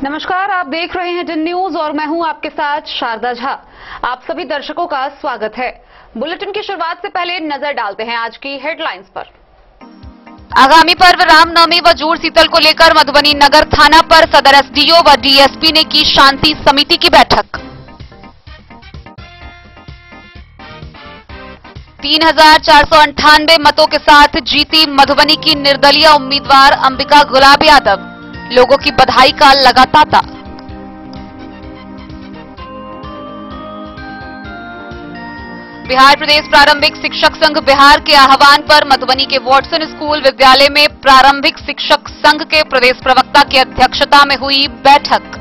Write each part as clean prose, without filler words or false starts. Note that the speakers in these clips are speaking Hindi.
नमस्कार, आप देख रहे हैं जिन न्यूज और मैं हूं आपके साथ शारदा झा। आप सभी दर्शकों का स्वागत है। बुलेटिन की शुरुआत से पहले नजर डालते हैं आज की हेडलाइंस पर। आगामी पर्व रामनवमी व जूड़ शीतल को लेकर मधुबनी नगर थाना पर सदर एसडीओ व डीएसपी ने की शांति समिति की बैठक। 3498 मतों के साथ जीती मधुबनी की निर्दलीय उम्मीदवार अंबिका गुलाब यादव, लोगों की बधाई का लगा तांता। बिहार प्रदेश प्रारंभिक शिक्षक संघ बिहार के आह्वान पर मधुबनी के वॉटसन स्कूल विद्यालय में प्रारंभिक शिक्षक संघ के प्रदेश प्रवक्ता की अध्यक्षता में हुई बैठक।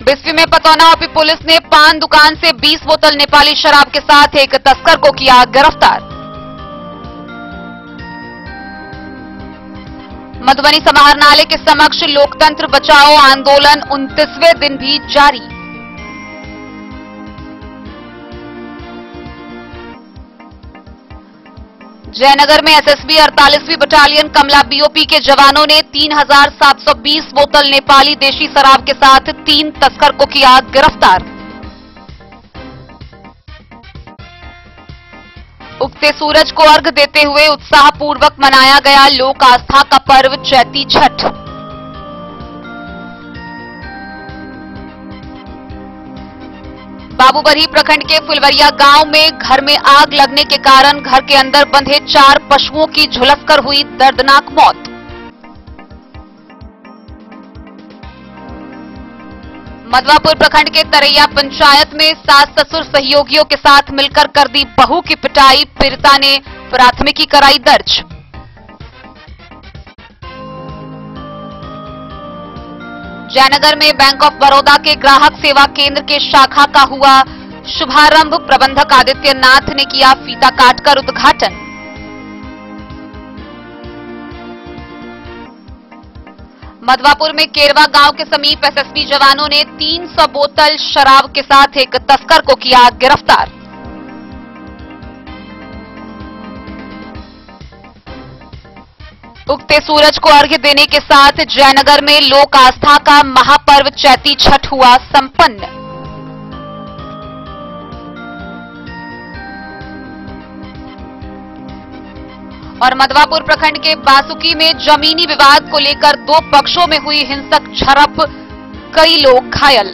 बिस्फी में पतौना ओपी पुलिस ने पान दुकान से 20 बोतल नेपाली शराब के साथ एक तस्कर को किया गिरफ्तार। मधुबनी समाहरणालय के समक्ष लोकतंत्र बचाओ आंदोलन 29वें दिन भी जारी। जयनगर में एसएसबी 48वीं बटालियन कमला बीओपी के जवानों ने 3720 बोतल नेपाली देशी शराब के साथ 3 तस्कर को किया गिरफ्तार। उगते सूरज को अर्घ देते हुए उत्साहपूर्वक मनाया गया लोक आस्था का पर्व चैती छठ। बाबूबरही प्रखंड के फुलवरिया गांव में घर में आग लगने के कारण घर के अंदर बंधे 4 पशुओं की झुलसकर हुई दर्दनाक मौत। मधवापुर प्रखंड के तरैया पंचायत में सास ससुर सहयोगियों के साथ मिलकर कर दी बहू की पिटाई, पीड़िता ने प्राथमिकी कराई दर्ज। जयनगर में बैंक ऑफ बड़ौदा के ग्राहक सेवा केंद्र के शाखा का हुआ शुभारंभ, प्रबंधक आदित्य नाथ ने किया फीता काटकर उद्घाटन। मधवापुर में केरवा गांव के समीप एसएसबी जवानों ने 300 बोतल शराब के साथ एक तस्कर को किया गिरफ्तार। उगते सूरज को अर्घ्य देने के साथ जयनगर में लोक आस्था का महापर्व चैती छठ हुआ संपन्न। और मधवापुर प्रखंड के बासुकी में जमीनी विवाद को लेकर 2 पक्षों में हुई हिंसक झड़प, कई लोग घायल।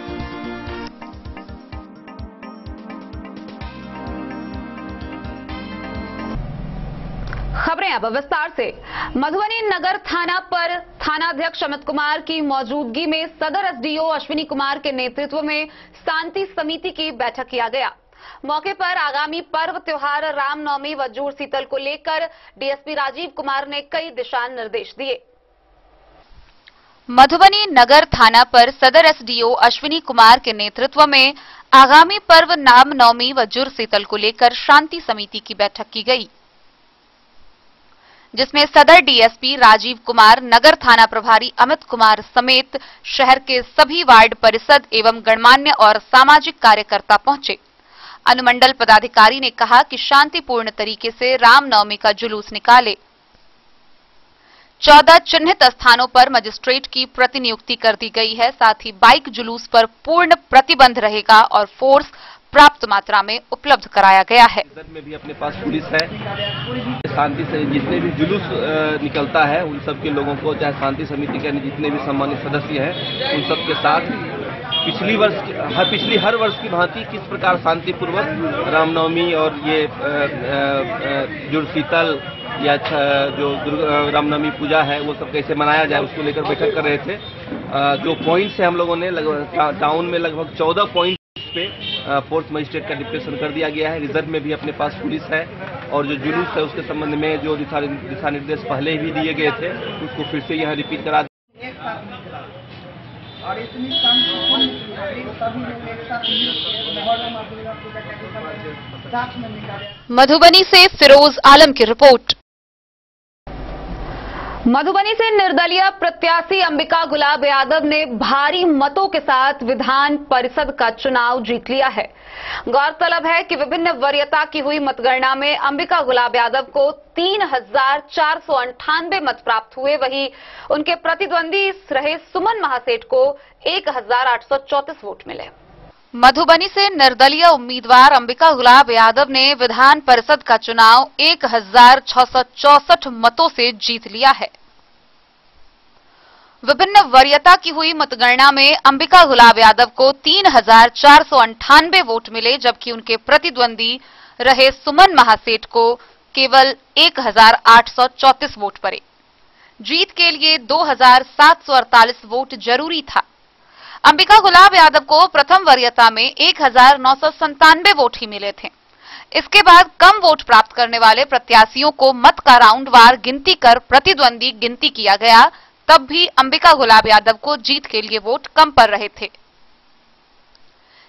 खबरें अब विस्तार से। मधुबनी नगर थाना पर थानाध्यक्ष अमित कुमार की मौजूदगी में सदर एसडीओ अश्विनी कुमार के नेतृत्व में शांति समिति की बैठक किया गया। मौके पर आगामी पर्व त्योहार रामनवमी व जूड़ शीतल को लेकर डीएसपी राजीव कुमार ने कई दिशा निर्देश दिए। मधुबनी नगर थाना पर सदर एसडीओ अश्विनी कुमार के नेतृत्व में आगामी पर्व रामनवमी व जूड़ शीतल को लेकर शांति समिति की बैठक की गई, जिसमें सदर डीएसपी राजीव कुमार, नगर थाना प्रभारी अमित कुमार समेत शहर के सभी वार्ड परिषद एवं गणमान्य और सामाजिक कार्यकर्ता पहुंचे। अनुमंडल पदाधिकारी ने कहा कि शांतिपूर्ण तरीके से रामनवमी का जुलूस निकाले। 14 चिन्हित स्थानों पर मजिस्ट्रेट की प्रतिनियुक्ति कर दी गई है। साथ ही बाइक जुलूस पर पूर्ण प्रतिबंध रहेगा और फोर्स पर्याप्त मात्रा में उपलब्ध कराया गया है। में भी अपने पास पुलिस है। शांति से जितने भी जुलूस निकलता है उन सब के लोगों को, चाहे शांति समिति के जितने भी सम्मानित सदस्य हैं, उन सब के साथ पिछली हर वर्ष की भांति किस प्रकार शांतिपूर्वक रामनवमी और ये जुड़ शीतल या जो रामनवमी पूजा है वो सब कैसे मनाया जाए उसको लेकर बैठक कर रहे थे। जो पॉइंट्स है हम लोगों ने टाउन में लगभग 14 पॉइंट्स पे फोर्स मजिस्ट्रेट का डिप्रेशन कर दिया गया है। रिजर्व में भी अपने पास पुलिस है और जो जुलूस है उसके संबंध में जो दिशा निर्देश पहले भी दिए गए थे उसको फिर से यहाँ रिपीट करा और इतनी सभी लोग एक साथ मधुबनी से फिरोज आलम की रिपोर्ट। मधुबनी से निर्दलीय प्रत्याशी अंबिका गुलाब यादव ने भारी मतों के साथ विधान परिषद का चुनाव जीत लिया है। गौरतलब है कि विभिन्न वरीयता की हुई मतगणना में अंबिका गुलाब यादव को 3,498 मत प्राप्त हुए। वहीं उनके प्रतिद्वंदी रहे सुमन महासेठ को 1,834 वोट मिले। मधुबनी से निर्दलीय उम्मीदवार अंबिका गुलाब यादव ने विधान परिषद का चुनाव 1,664 मतों से जीत लिया है। विभिन्न वरीयता की हुई मतगणना में अंबिका गुलाब यादव को 3,498 वोट मिले, जबकि उनके प्रतिद्वंदी रहे सुमन महासेठ को केवल 1,834 वोट पड़े। जीत के लिए 2,748 वोट जरूरी था। अंबिका गुलाब यादव को प्रथम वरीयता में 1,997 वोट ही मिले थे। इसके बाद कम वोट प्राप्त करने वाले प्रत्याशियों को मत का राउंडवार गिनती कर प्रतिद्वंदी गिनती किया गया, तब भी अंबिका गुलाब यादव को जीत के लिए वोट कम पड़ रहे थे।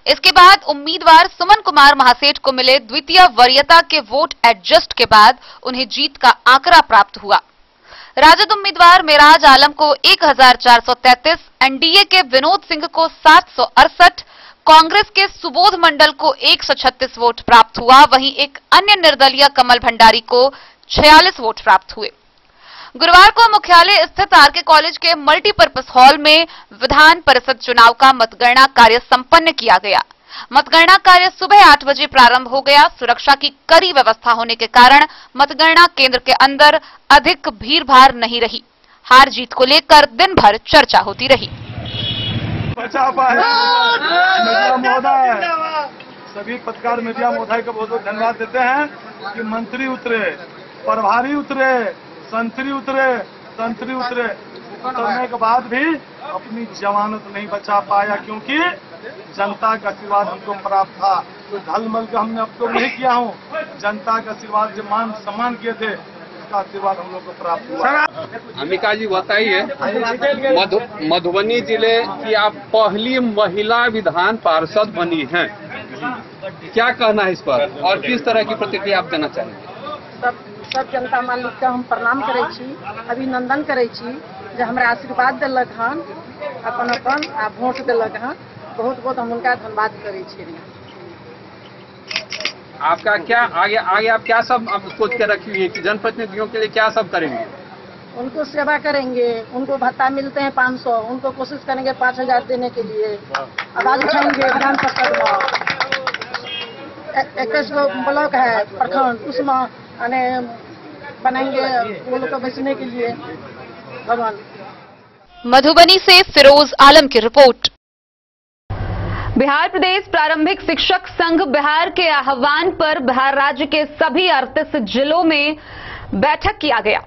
इसके बाद उम्मीदवार सुमन कुमार महासेठ को मिले द्वितीय वरीयता के वोट एडजस्ट के बाद उन्हें जीत का आंकड़ा प्राप्त हुआ। राजद उम्मीदवार मेराज आलम को 1,433, एनडीए के विनोद सिंह को 768, कांग्रेस के सुबोध मंडल को 136 वोट प्राप्त हुआ। वहीं एक अन्य निर्दलीय कमल भंडारी को 46 वोट प्राप्त हुए। गुरुवार को मुख्यालय स्थित आरके कॉलेज के मल्टीपर्पज हॉल में विधान परिषद चुनाव का मतगणना कार्य संपन्न किया गया। मतगणना कार्य सुबह 8 बजे प्रारंभ हो गया। सुरक्षा की कड़ी व्यवस्था होने के कारण मतगणना केंद्र के अंदर अधिक भीड़-भाड़ नहीं रही। हार जीत को लेकर दिन भर चर्चा होती रही। सभी पत्रकार मीडिया महोदय को बहुत बहुत धन्यवाद देते हैं कि मंत्री उतरे, प्रभारी उतरे, संतरी उतरे उतरने के बाद भी अपनी जमानत नहीं बचा पाया, क्योंकि जनता का आशीर्वाद हमको प्राप्त था। तो ढलमल का हमने अब तो नहीं किया हूँ, जनता का आशीर्वाद जो मान सम्मान किए थे उसका आशीर्वाद हम लोग को प्राप्त हुआ। अंबिका जी बताइए, मधुबनी जिले की आप पहली महिला विधान पार्षद बनी हैं, क्या कहना है इस पर और किस तरह की प्रतिक्रिया आप देना चाहेंगे? सब जनता मालिक का हम प्रणाम करे छी, अभिनंदन करे छी जो हमरा आशीर्वाद दिलक हन, अपन आ वोट दिलक हन। बहुत बहुत हम उनका धन्यवाद करे छी। आपका क्या आगे आप क्या सब आप सोच के रखी हुई है कि जनप्रतिनिधियों के लिए क्या सब करेंगे? उनको सेवा करेंगे, उनको भत्ता मिलते हैं 500, उनको कोशिश करेंगे 5,000 देने के लिए। आवाज उठाएंगे विधान परिषद में। 21 ब्लॉक है प्रखंड, उसमें बनाएंगे वो लोग को बैठने के लिए भवन। मधुबनी से फिरोज आलम की रिपोर्ट। बिहार प्रदेश प्रारंभिक शिक्षक संघ बिहार के आह्वान पर बिहार राज्य के सभी 38 जिलों में बैठक किया गया।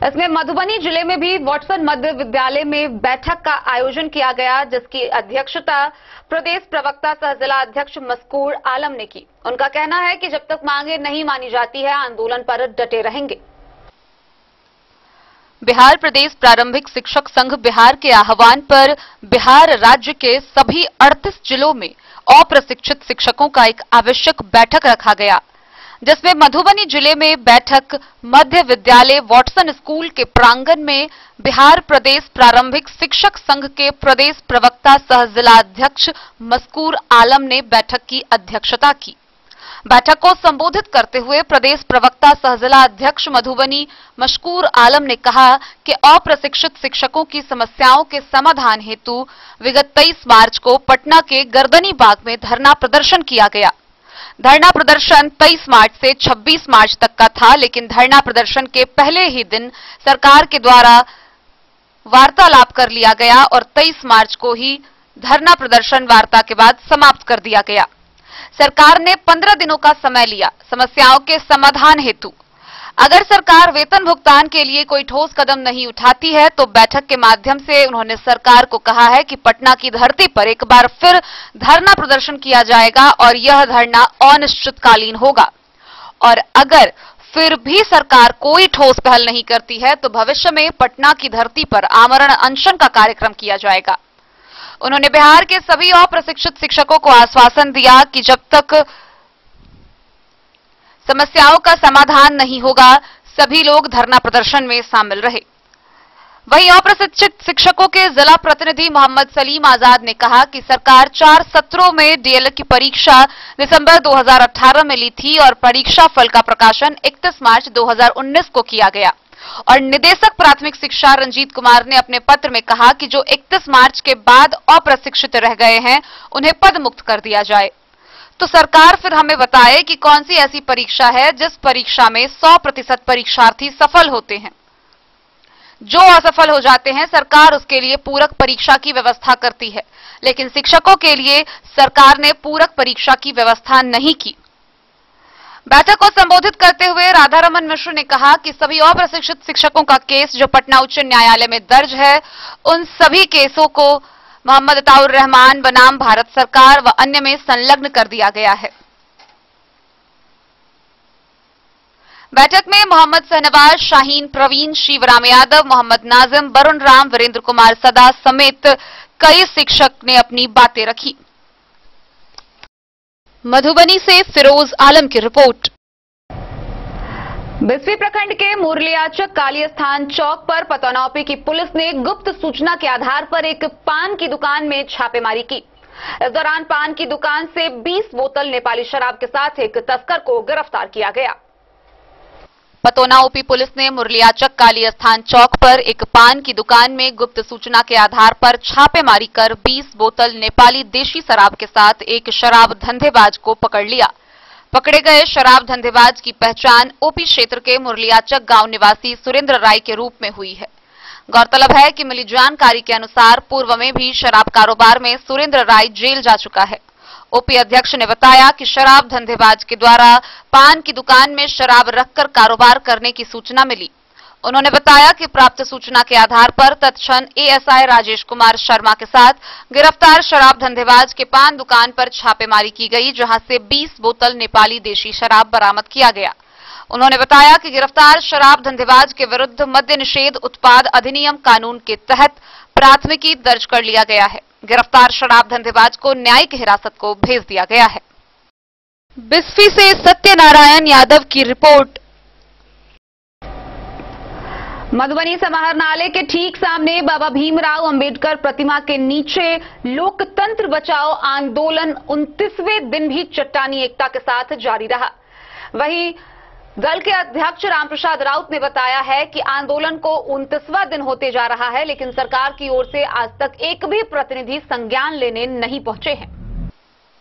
इसमें मधुबनी जिले में भी वाटसन मध्य विद्यालय में बैठक का आयोजन किया गया, जिसकी अध्यक्षता प्रदेश प्रवक्ता सह जिला अध्यक्ष मस्कूर आलम ने की। उनका कहना है कि जब तक मांगे नहीं मानी जाती है, आंदोलन पर डटे रहेंगे। बिहार प्रदेश प्रारंभिक शिक्षक संघ बिहार के आह्वान पर बिहार राज्य के सभी 38 जिलों में अप्रशिक्षित शिक्षकों का एक आवश्यक बैठक रखा गया, जिसमें मधुबनी जिले में बैठक मध्य विद्यालय वाटसन स्कूल के प्रांगण में बिहार प्रदेश प्रारंभिक शिक्षक संघ के प्रदेश प्रवक्ता सह जिला अध्यक्ष मस्कूर आलम ने बैठक की अध्यक्षता की। बैठक को संबोधित करते हुए प्रदेश प्रवक्ता सह जिला अध्यक्ष मधुबनी मस्कूर आलम ने कहा कि अप्रशिक्षित शिक्षकों की समस्याओं के समाधान हेतु विगत 23 मार्च को पटना के गर्दनी बाग में धरना प्रदर्शन किया गया। धरना प्रदर्शन 23 मार्च से 26 मार्च तक का था, लेकिन धरना प्रदर्शन के पहले ही दिन सरकार के द्वारा वार्तालाप कर लिया गया और 23 मार्च को ही धरना प्रदर्शन वार्ता के बाद समाप्त कर दिया गया। सरकार ने 15 दिनों का समय लिया समस्याओं के समाधान हेतु। अगर सरकार वेतन भुगतान के लिए कोई ठोस कदम नहीं उठाती है तो बैठक के माध्यम से उन्होंने सरकार को कहा है कि पटना की धरती पर एक बार फिर धरना प्रदर्शन किया जाएगा और यह धरना अनिश्चितकालीन होगा, और अगर फिर भी सरकार कोई ठोस पहल नहीं करती है तो भविष्य में पटना की धरती पर आमरण अनशन का कार्यक्रम किया जाएगा। उन्होंने बिहार के सभी अप्रशिक्षित शिक्षकों को आश्वासन दिया कि जब तक समस्याओं का समाधान नहीं होगा, सभी लोग धरना प्रदर्शन में शामिल रहे। वहीं अप्रशिक्षित शिक्षकों के जिला प्रतिनिधि मोहम्मद सलीम आजाद ने कहा कि सरकार 4 सत्रों में डीएलएड की परीक्षा दिसंबर 2018 में ली थी और परीक्षा फल का प्रकाशन 31 मार्च 2019 को किया गया। और निदेशक प्राथमिक शिक्षा रंजीत कुमार ने अपने पत्र में कहा कि जो 31 मार्च के बाद अप्रशिक्षित रह गए हैं उन्हें पद मुक्त कर दिया जाए। तो सरकार फिर हमें बताए कि कौन सी ऐसी परीक्षा है जिस परीक्षा में 100% परीक्षार्थी सफल होते हैं। जो असफल हो जाते हैं सरकार उसके लिए पूरक परीक्षा की व्यवस्था करती है, लेकिन शिक्षकों के लिए सरकार ने पूरक परीक्षा की व्यवस्था नहीं की। बैठक को संबोधित करते हुए राधारमन मिश्र ने कहा कि सभी अप्रशिक्षित शिक्षकों का केस जो पटना उच्च न्यायालय में दर्ज है, उन सभी केसों को मोहम्मद अताउर रहमान बनाम भारत सरकार व अन्य में संलग्न कर दिया गया है। बैठक में मोहम्मद शहनवाज, शाहीन प्रवीण, शिवराम यादव, मोहम्मद नाजिम, वरुण राम, वीरेंद्र कुमार सदा समेत कई शिक्षक ने अपनी बातें रखी। मधुबनी से फिरोज आलम की रिपोर्ट। बिस्फी प्रखंड के मुरलियाचक कालीस्थान चौक पर पतौनापी की पुलिस ने गुप्त सूचना के आधार पर एक पान की दुकान में छापेमारी की। इस दौरान पान की दुकान से 20 बोतल नेपाली शराब के साथ एक तस्कर को गिरफ्तार किया गया। पतौना ओपी पुलिस ने मुरलियाचक कालीस्थान चौक पर एक पान की दुकान में गुप्त सूचना के आधार पर छापेमारी कर 20 बोतल नेपाली देशी शराब के साथ एक शराब धंधेबाज को पकड़ लिया। पकड़े गए शराब धंधेबाज की पहचान ओपी क्षेत्र के मुरलियाचक गांव निवासी सुरेंद्र राय के रूप में हुई है। गौरतलब है कि मिली जानकारी के अनुसार पूर्व में भी शराब कारोबार में सुरेंद्र राय जेल जा चुका है। ओपी अध्यक्ष ने बताया कि शराब धंधेबाज के द्वारा पान की दुकान में शराब रखकर कारोबार करने की सूचना मिली। उन्होंने बताया कि प्राप्त सूचना के आधार पर तत्क्षण एएसआई राजेश कुमार शर्मा के साथ गिरफ्तार शराब धंधेबाज के पान दुकान पर छापेमारी की गई, जहां से 20 बोतल नेपाली देशी शराब बरामद किया गया। उन्होंने बताया कि गिरफ्तार शराब धंधेबाज के विरुद्ध मद्य निषेध उत्पाद अधिनियम कानून के तहत प्राथमिकी दर्ज कर लिया गया है। गिरफ्तार शराब धंधेबाज को न्यायिक हिरासत को भेज दिया गया है। बिस्फी से सत्यनारायण यादव की रिपोर्ट। मधुबनी समाहरणालय के ठीक सामने बाबा भीमराव अंबेडकर प्रतिमा के नीचे लोकतंत्र बचाओ आंदोलन 29वें दिन भी चट्टानी एकता के साथ जारी रहा। वहीं दल के अध्यक्ष रामप्रसाद राउत ने बताया है कि आंदोलन को 29वां दिन होते जा रहा है, लेकिन सरकार की ओर से आज तक एक भी प्रतिनिधि संज्ञान लेने नहीं पहुंचे हैं।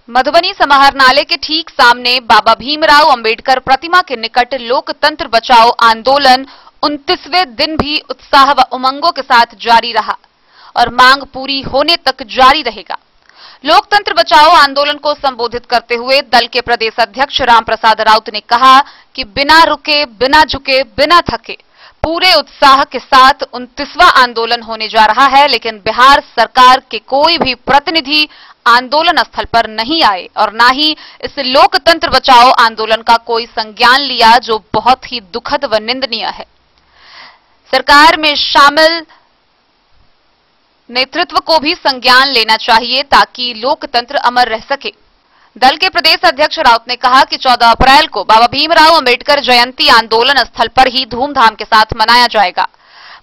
मधुबनी समाहरणालय के ठीक सामने बाबा भीमराव अंबेडकर प्रतिमा के निकट लोकतंत्र बचाओ आंदोलन 29वें दिन भी उत्साह व उमंगों के साथ जारी रहा और मांग पूरी होने तक जारी रहेगा। लोकतंत्र बचाओ आंदोलन को संबोधित करते हुए दल के प्रदेश अध्यक्ष रामप्रसाद राउत ने कहा कि बिना रुके, बिना झुके, बिना थके पूरे उत्साह के साथ 29वां आंदोलन होने जा रहा है, लेकिन बिहार सरकार के कोई भी प्रतिनिधि आंदोलन स्थल पर नहीं आए और न ही इस लोकतंत्र बचाओ आंदोलन का कोई संज्ञान लिया, जो बहुत ही दुखद व निंदनीय है। सरकार में शामिल नेतृत्व को भी संज्ञान लेना चाहिए ताकि लोकतंत्र अमर रह सके। दल के प्रदेश अध्यक्ष राउत ने कहा कि 14 अप्रैल को बाबा भीमराव अंबेडकर जयंती आंदोलन स्थल पर ही धूमधाम के साथ मनाया जाएगा।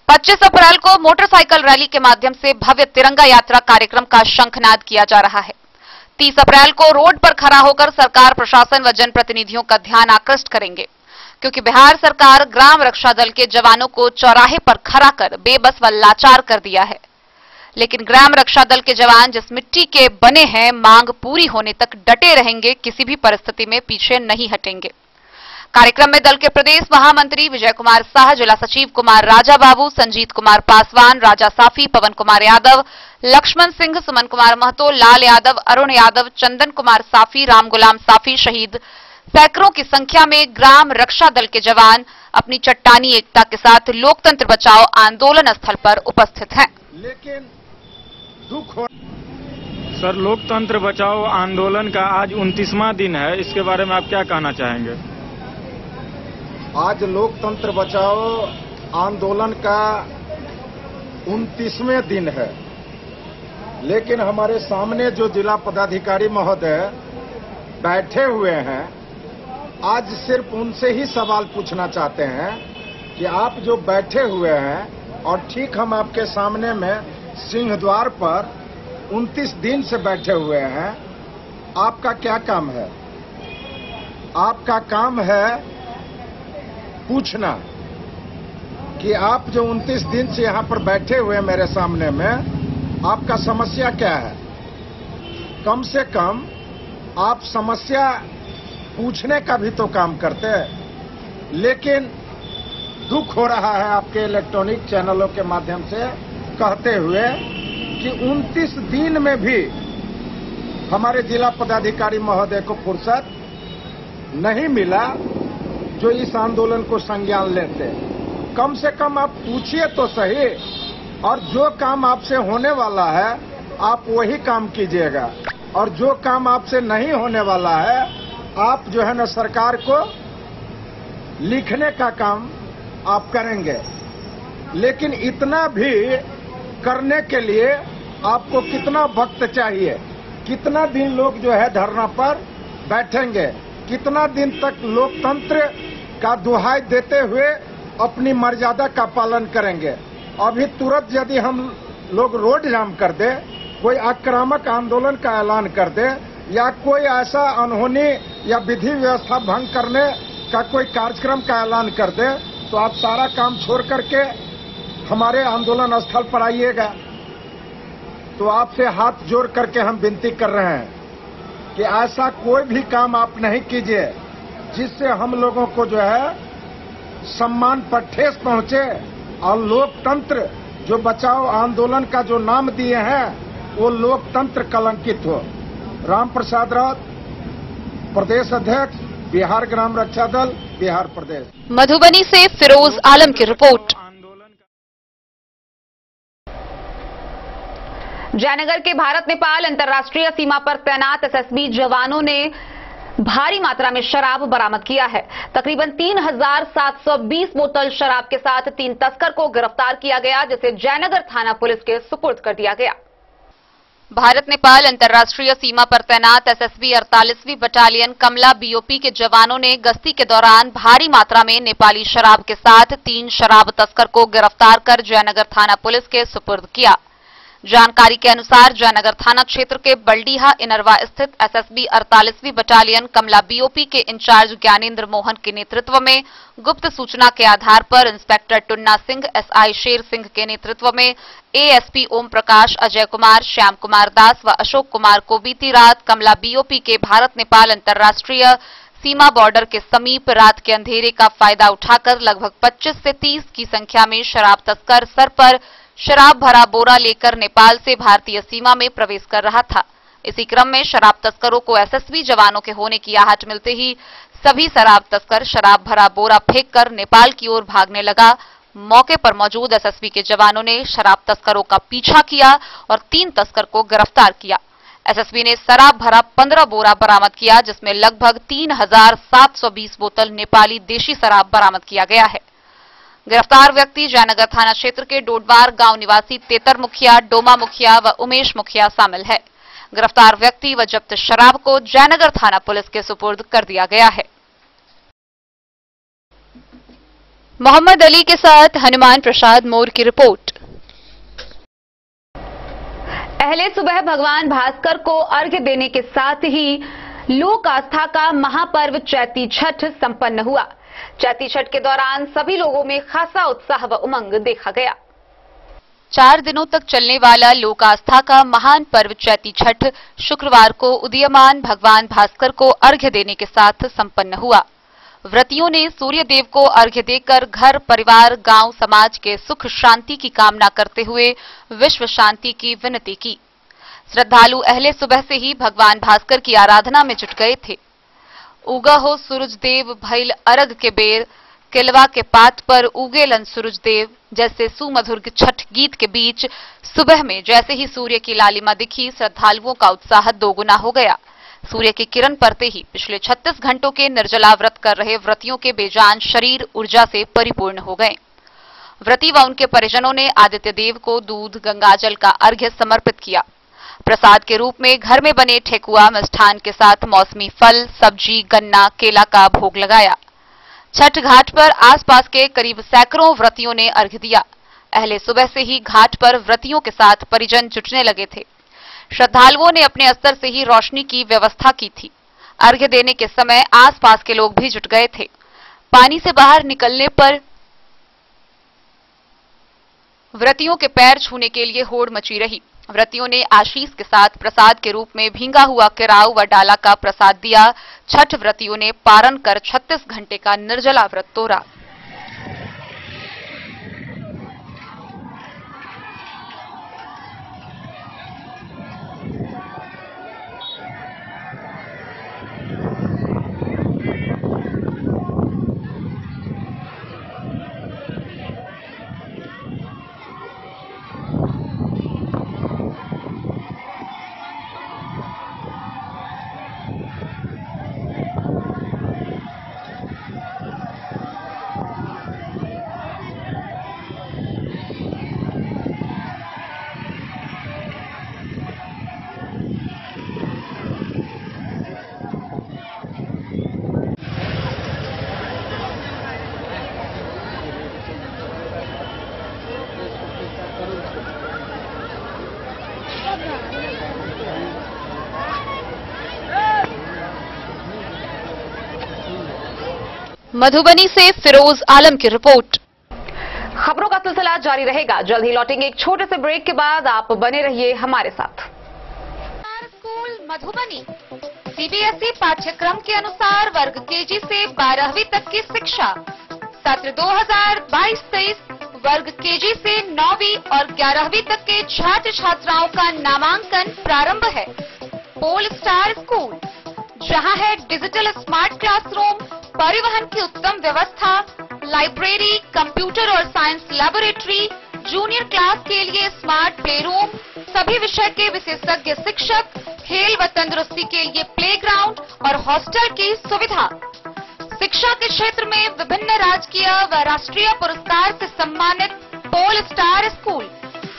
25 अप्रैल को मोटरसाइकिल रैली के माध्यम से भव्य तिरंगा यात्रा कार्यक्रम का शंखनाद किया जा रहा है। 30 अप्रैल को रोड पर खड़ा होकर सरकार, प्रशासन व जनप्रतिनिधियों का ध्यान आकृष्ट करेंगे, क्योंकि बिहार सरकार ग्राम रक्षा दल के जवानों को चौराहे पर खड़ा कर बेबस व लाचार कर दिया है। लेकिन ग्राम रक्षा दल के जवान जिस मिट्टी के बने हैं, मांग पूरी होने तक डटे रहेंगे, किसी भी परिस्थिति में पीछे नहीं हटेंगे। कार्यक्रम में दल के प्रदेश महामंत्री विजय कुमार शाह, जिला सचिव कुमार राजा बाबू, संजीत कुमार पासवान, राजा साफी, पवन कुमार यादव, लक्ष्मण सिंह, सुमन कुमार महतो, लाल यादव, अरुण यादव, चंदन कुमार साफी, राम गुलाम साफी सहित सैकड़ों की संख्या में ग्राम रक्षा दल के जवान अपनी चट्टानी एकता के साथ लोकतंत्र बचाओ आंदोलन स्थल पर उपस्थित हैं। लेकिन दुख हो सर, लोकतंत्र बचाओ आंदोलन का आज 29वां दिन है, इसके बारे में आप क्या कहना चाहेंगे? आज लोकतंत्र बचाओ आंदोलन का 29वें दिन है, लेकिन हमारे सामने जो जिला पदाधिकारी महोदय बैठे हुए हैं, आज सिर्फ उनसे ही सवाल पूछना चाहते हैं कि आप जो बैठे हुए हैं, और ठीक हम आपके सामने में सिंहद्वार पर 29 दिन से बैठे हुए हैं। आपका क्या काम है? आपका काम है पूछना कि आप जो 29 दिन से यहाँ पर बैठे हुए हैं मेरे सामने में, आपका समस्या क्या है? कम से कम आप समस्या पूछने का भी तो काम करते हैं। लेकिन दुख हो रहा है आपके इलेक्ट्रॉनिक चैनलों के माध्यम से कहते हुए कि 29 दिन में भी हमारे जिला पदाधिकारी महोदय को फुर्सत नहीं मिला जो इस आंदोलन को संज्ञान लेते। कम से कम आप पूछिए तो सही, और जो काम आपसे होने वाला है आप वही काम कीजिएगा, और जो काम आपसे नहीं होने वाला है आप जो है ना सरकार को लिखने का काम आप करेंगे। लेकिन इतना भी करने के लिए आपको कितना वक्त चाहिए? कितना दिन लोग जो है धरना पर बैठेंगे? कितना दिन तक लोकतंत्र का दुहाई देते हुए अपनी मर्यादा का पालन करेंगे? अभी तुरंत यदि हम लोग रोड जाम कर दे, कोई आक्रामक आंदोलन का ऐलान कर दे, या कोई ऐसा अनहोनी या विधि व्यवस्था भंग करने का कोई कार्यक्रम का ऐलान कर दे, तो आप सारा काम छोड़ करके हमारे आंदोलन स्थल पर आइएगा। तो आपसे हाथ जोड़ करके हम विनती कर रहे हैं कि ऐसा कोई भी काम आप नहीं कीजिए जिससे हम लोगों को जो है सम्मान पर ठेस पहुंचे और लोकतंत्र जो बचाओ आंदोलन का जो नाम दिए हैं वो लोकतंत्र कलंकित हो। राम प्रसाद राउत, प्रदेश अध्यक्ष, बिहार ग्राम रक्षा दल, बिहार प्रदेश। मधुबनी से फिरोज आलम की रिपोर्ट। जयनगर के भारत नेपाल अंतर्राष्ट्रीय सीमा पर तैनात एसएसबी जवानों ने भारी मात्रा में शराब बरामद किया है। तकरीबन 3720 बोतल शराब के साथ 3 तस्कर को गिरफ्तार किया गया, जिसे जयनगर थाना पुलिस के सुपुर्द कर दिया गया। भारत नेपाल अंतर्राष्ट्रीय सीमा पर तैनात एसएसबी 48वीं बटालियन कमला बीओपी के जवानों ने गश्ती के दौरान भारी मात्रा में नेपाली शराब के साथ 3 शराब तस्कर को गिरफ्तार कर जयनगर थाना पुलिस के सुपुर्द किया। जानकारी के अनुसार जयनगर थाना क्षेत्र के बल्डीहा इनरवा स्थित एसएसबी 48वीं बटालियन कमला बीओपी के इंचार्ज ज्ञानेंद्र मोहन के नेतृत्व में गुप्त सूचना के आधार पर इंस्पेक्टर टुन्ना सिंह, एसआई शेर सिंह के नेतृत्व में एएसपी ओम प्रकाश, अजय कुमार, श्याम कुमार दास व अशोक कुमार को बीती रात कमला बीओपी के भारत नेपाल अंतर्राष्ट्रीय सीमा बॉर्डर के समीप रात के अंधेरे का फायदा उठाकर लगभग 25 से 30 की संख्या में शराब तस्कर सर पर शराब भरा बोरा लेकर नेपाल से भारतीय सीमा में प्रवेश कर रहा था। इसी क्रम में शराब तस्करों को एसएसबी जवानों के होने की आहट मिलते ही सभी शराब तस्कर शराब भरा बोरा फेंककर नेपाल की ओर भागने लगा। मौके पर मौजूद एसएसबी के जवानों ने शराब तस्करों का पीछा किया और 3 तस्कर को गिरफ्तार किया। एसएसबी ने शराब भरा 15 बोरा बरामद किया, जिसमें लगभग 3720 बोतल नेपाली देशी शराब बरामद किया गया है। गिरफ्तार व्यक्ति जयनगर थाना क्षेत्र के डोडवार गांव निवासी तेतर मुखिया, डोमा मुखिया व उमेश मुखिया शामिल है। गिरफ्तार व्यक्ति व जब्त शराब को जयनगर थाना पुलिस के सुपुर्द कर दिया गया है। मोहम्मद अली के साथ हनुमान प्रसाद मोर की रिपोर्ट। पहले सुबह भगवान भास्कर को अर्घ्य देने के साथ ही लोक आस्था का महापर्व चैती छठ संपन्न हुआ। चैती छठ के दौरान सभी लोगों में खासा उत्साह व उमंग देखा गया। 4 दिनों तक चलने वाला लोक आस्था का महान पर्व चैती छठ शुक्रवार को उदीयमान भगवान भास्कर को अर्घ्य देने के साथ संपन्न हुआ। व्रतियों ने सूर्य देव को अर्घ्य देकर घर परिवार गांव समाज के सुख शांति की कामना करते हुए विश्व शांति की विनती की। श्रद्धालु अहले सुबह से ही भगवान भास्कर की आराधना में जुट गए थे। उगा हो सूरज देव भइल अरग के बेर, किलवा के पात पर उगेलन सूरज देव जैसे सुमधुर छठ गीत के बीच सुबह में जैसे ही सूर्य की लालिमा दिखी, श्रद्धालुओं का उत्साह दोगुना हो गया। सूर्य की किरण पड़ते ही पिछले 36 घंटों के निर्जला व्रत कर रहे व्रतियों के बेजान शरीर ऊर्जा से परिपूर्ण हो गए। व्रती व उनके परिजनों ने आदित्य देव को दूध गंगाजल का अर्घ्य समर्पित किया। प्रसाद के रूप में घर में बने ठेकुआ मिष्ठान के साथ मौसमी फल, सब्जी, गन्ना, केला का भोग लगाया। छठ घाट पर आसपास के करीब सैकड़ों व्रतियों ने अर्घ्य दिया। पहले सुबह से ही घाट पर व्रतियों के साथ परिजन जुटने लगे थे। श्रद्धालुओं ने अपने स्तर से ही रोशनी की व्यवस्था की थी। अर्घ्य देने के समय आसपास के लोग भी जुट गए थे। पानी से बाहर निकलने पर व्रतियों के पैर छूने के लिए होड़ मची रही। व्रतियों ने आशीष के साथ प्रसाद के रूप में भींगा हुआ केराव व डाला का प्रसाद दिया। छठ व्रतियों ने पारण कर 36 घंटे का निर्जला व्रत तोड़ा। मधुबनी से फिरोज आलम की रिपोर्ट। खबरों का सिलसिला जारी रहेगा। जल्द ही लौटेंगे एक छोटे से ब्रेक के बाद। आप बने रहिए हमारे साथ। स्कूल मधुबनी सीबीएसई पाठ्यक्रम के अनुसार वर्ग केजी से 12वीं तक की शिक्षा। सत्र 2022-23 वर्ग केजी से 9वीं और 11वीं तक के छात्र छात्राओं का नामांकन प्रारंभ है। पोल स्टार स्कूल, जहां है डिजिटल स्मार्ट क्लासरूम, परिवहन की उत्तम व्यवस्था, लाइब्रेरी, कंप्यूटर और साइंस लैबोरेटरी, जूनियर क्लास के लिए स्मार्ट प्ले रूम, सभी विषय के विशेषज्ञ शिक्षक, खेल व तंदुरुस्ती के लिए प्लेग्राउंड और हॉस्टल की सुविधा। शिक्षा के क्षेत्र में विभिन्न राजकीय व राष्ट्रीय पुरस्कार से सम्मानित पोल स्टार स्कूल,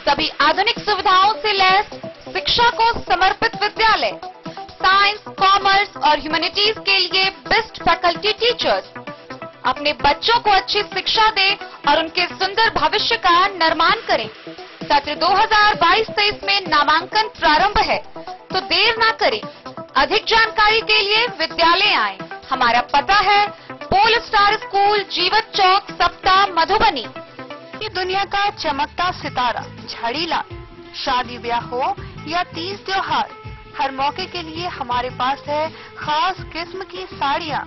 सभी आधुनिक सुविधाओं से लैस शिक्षा को समर्पित विद्यालय। साइंस, कॉमर्स और ह्यूमैनिटीज के लिए बेस्ट फैकल्टी टीचर्स। अपने बच्चों को अच्छी शिक्षा दें और उनके सुंदर भविष्य का निर्माण करें। सत्र 2022-23 में नामांकन प्रारंभ है, तो देर ना करें। अधिक जानकारी के लिए विद्यालय आएं। हमारा पता है पोल स्टार स्कूल, जीवत चौक, सप्ताह, मधुबनी। ये दुनिया का चमकता सितारा झड़ीलाल। शादी ब्याह हो या तीज त्योहार, हर मौके के लिए हमारे पास है खास किस्म की साड़ियाँ।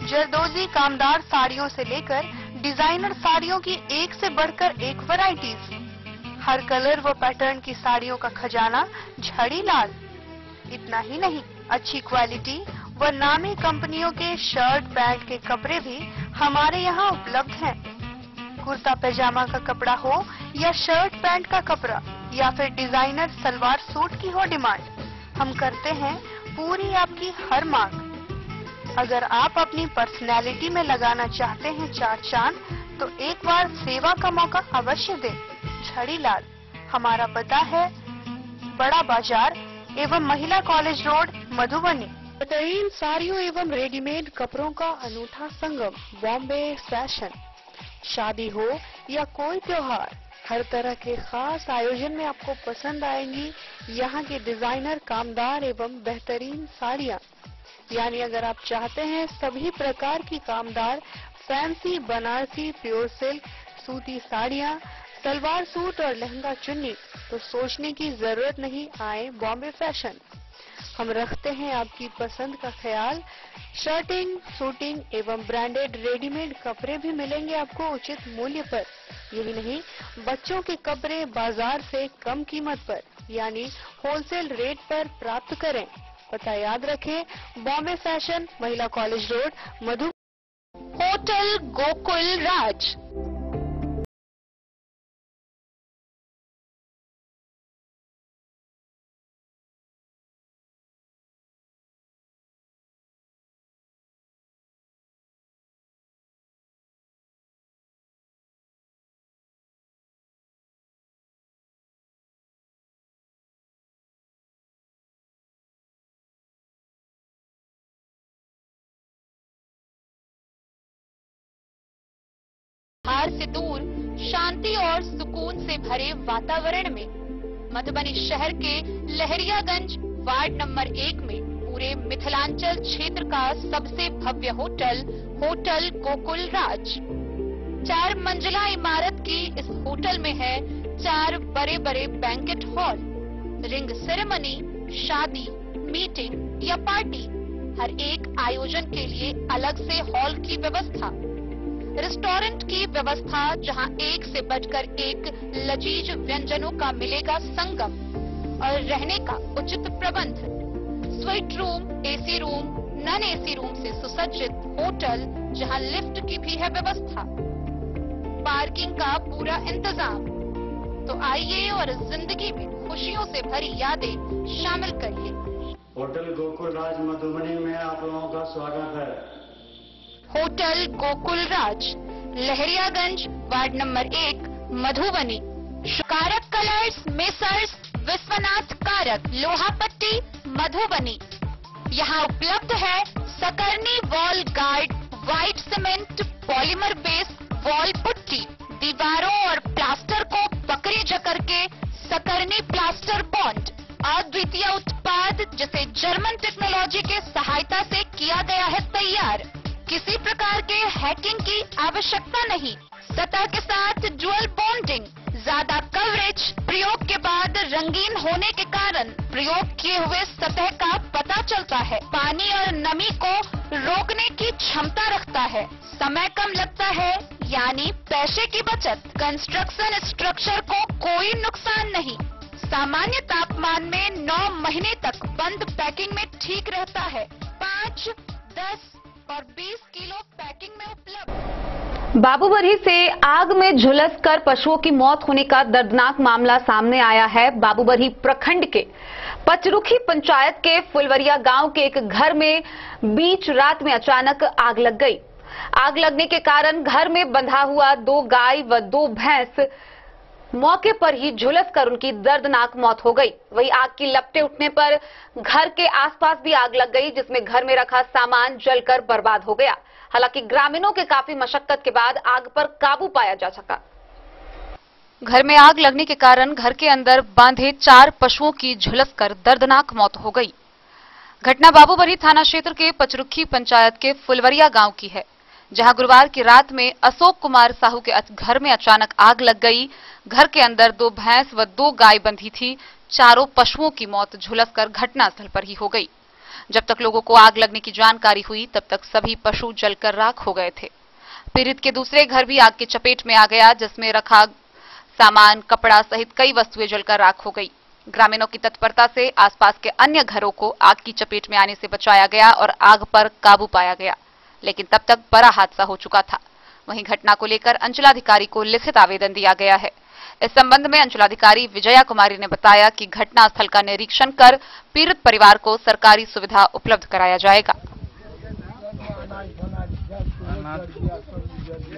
जरदोजी कामदार साड़ियों से लेकर डिजाइनर साड़ियों की एक से बढ़कर एक वैरायटीज। हर कलर व पैटर्न की साड़ियों का खजाना झड़ीलाल। इतना ही नहीं, अच्छी क्वालिटी व नामी कंपनियों के शर्ट पैंट के कपड़े भी हमारे यहाँ उपलब्ध हैं। कुर्ता पैजामा का कपड़ा हो या शर्ट पैंट का कपड़ा या फिर डिजाइनर सलवार सूट की हो डिमांड, हम करते हैं पूरी आपकी हर मांग। अगर आप अपनी पर्सनैलिटी में लगाना चाहते हैं चार चांद, तो एक बार सेवा का मौका अवश्य दें। झड़ीलाल, हमारा पता है बड़ा बाजार एवं महिला कॉलेज रोड, मधुबनी। बेहतरीन साड़ियों एवं रेडीमेड कपड़ों का अनूठा संगम, बॉम्बे फैशन। शादी हो या कोई त्योहार, हर तरह के खास आयोजन में आपको पसंद आएंगी यहाँ के डिजाइनर, कामदार एवं बेहतरीन साड़ियाँ। यानी अगर आप चाहते हैं सभी प्रकार की कामदार, फैंसी, बनारसी, प्योर सिल्क, सूती साड़ियाँ, सलवार सूट और लहंगा चुन्नी, तो सोचने की जरूरत नहीं, आए बॉम्बे फैशन। हम रखते हैं आपकी पसंद का ख्याल। शर्टिंग, सूटिंग एवं ब्रांडेड रेडीमेड कपड़े भी मिलेंगे आपको उचित मूल्य पर। यही नहीं, बच्चों के कपड़े बाजार से कम कीमत पर यानी होलसेल रेट पर प्राप्त करें। पता याद रखें, बॉम्बे फैशन, महिला college road, Madhubani. Hotel Gokul Raj. हार से दूर शांति और सुकून से भरे वातावरण में मधुबनी शहर के लहरियागंज वार्ड नंबर 1 में पूरे मिथिलांचल क्षेत्र का सबसे भव्य होटल होटल गोकुल राज 4 मंजिला इमारत की इस होटल में है 4 बड़े बड़े बैंकेट हॉल, रिंग सेरेमनी, शादी, मीटिंग या पार्टी, हर एक आयोजन के लिए अलग से हॉल की व्यवस्था, रेस्टोरेंट की व्यवस्था जहां एक से बढ़कर एक लजीज व्यंजनों का मिलेगा संगम और रहने का उचित प्रबंध, suite room, AC room, non AC room से सुसज्जित होटल जहां लिफ्ट की भी है व्यवस्था, पार्किंग का पूरा इंतजाम। तो आइए और जिंदगी में खुशियों से भरी यादें शामिल करिए। होटल गोकुल राज मधुबनी में आप लोगों का स्वागत है। होटल गोकुल राज, लहरियागंज, वार्ड नंबर 1, मधुबनी। कारक कलर्स, मेसर्स विश्वनाथ कारक, लोहापट्टी, मधुबनी। यहाँ उपलब्ध है सकरनी wall guard, white cement, polymer base wall putty, दीवारों और प्लास्टर को बकरी जकर के सकरनी प्लास्टर बॉन्ड, अद्वितीय उत्पाद जिसे जर्मन टेक्नोलॉजी के सहायता से किया गया है तैयार। किसी प्रकार के हैकिंग की आवश्यकता नहीं। सतह के साथ डुअल बॉन्डिंग, ज्यादा कवरेज, प्रयोग के बाद रंगीन होने के कारण प्रयोग किए हुए सतह का पता चलता है। पानी और नमी को रोकने की क्षमता रखता है। समय कम लगता है, यानी पैसे की बचत। कंस्ट्रक्शन स्ट्रक्चर को कोई नुकसान नहीं। सामान्य तापमान में 9 महीने तक बंद पैकिंग में ठीक रहता है। 5, 10 और 20 किलो पैकिंग में उपलब्ध। बाबूबरही से आग में झुलसकर पशुओं की मौत होने का दर्दनाक मामला सामने आया है। बाबूबरही प्रखंड के पचरुखी पंचायत के फुलवरिया गांव के एक घर में बीच रात में अचानक आग लग गई। आग लगने के कारण घर में बंधा हुआ 2 गाय व 2 भैंस मौके पर ही झुलसकर उनकी दर्दनाक मौत हो गई। वहीं आग की लपटें उठने पर घर के आसपास भी आग लग गई, जिसमें घर में रखा सामान जलकर बर्बाद हो गया। हालांकि ग्रामीणों के काफी मशक्कत के बाद आग पर काबू पाया जा सका। घर में आग लगने के कारण घर के अंदर बांधे 4 पशुओं की झुलसकर दर्दनाक मौत हो गई। घटना बाबूबरही थाना क्षेत्र के पचरुखी पंचायत के फुलवरिया गांव की है, जहां गुरुवार की रात में अशोक कुमार साहू के घर में अचानक आग लग गई। घर के अंदर 2 भैंस व 2 गाय बंधी थी। चारों पशुओं की मौत झुलसकर घटनास्थल पर ही हो गई। जब तक लोगों को आग लगने की जानकारी हुई, तब तक सभी पशु जलकर राख हो गए थे। पीड़ित के दूसरे घर भी आग की चपेट में आ गया, जिसमें रखा सामान, कपड़ा सहित कई वस्तुएं जलकर राख हो गई। ग्रामीणों की तत्परता से आसपास के अन्य घरों को आग की चपेट में आने से बचाया गया और आग पर काबू पाया गया, लेकिन तब तक बड़ा हादसा हो चुका था। वहीं घटना को लेकर अंचलाधिकारी को लिखित आवेदन दिया गया है। इस संबंध में अंचलाधिकारी विजया कुमारी ने बताया कि घटनास्थल का निरीक्षण कर पीड़ित परिवार को सरकारी सुविधा उपलब्ध कराया जाएगा।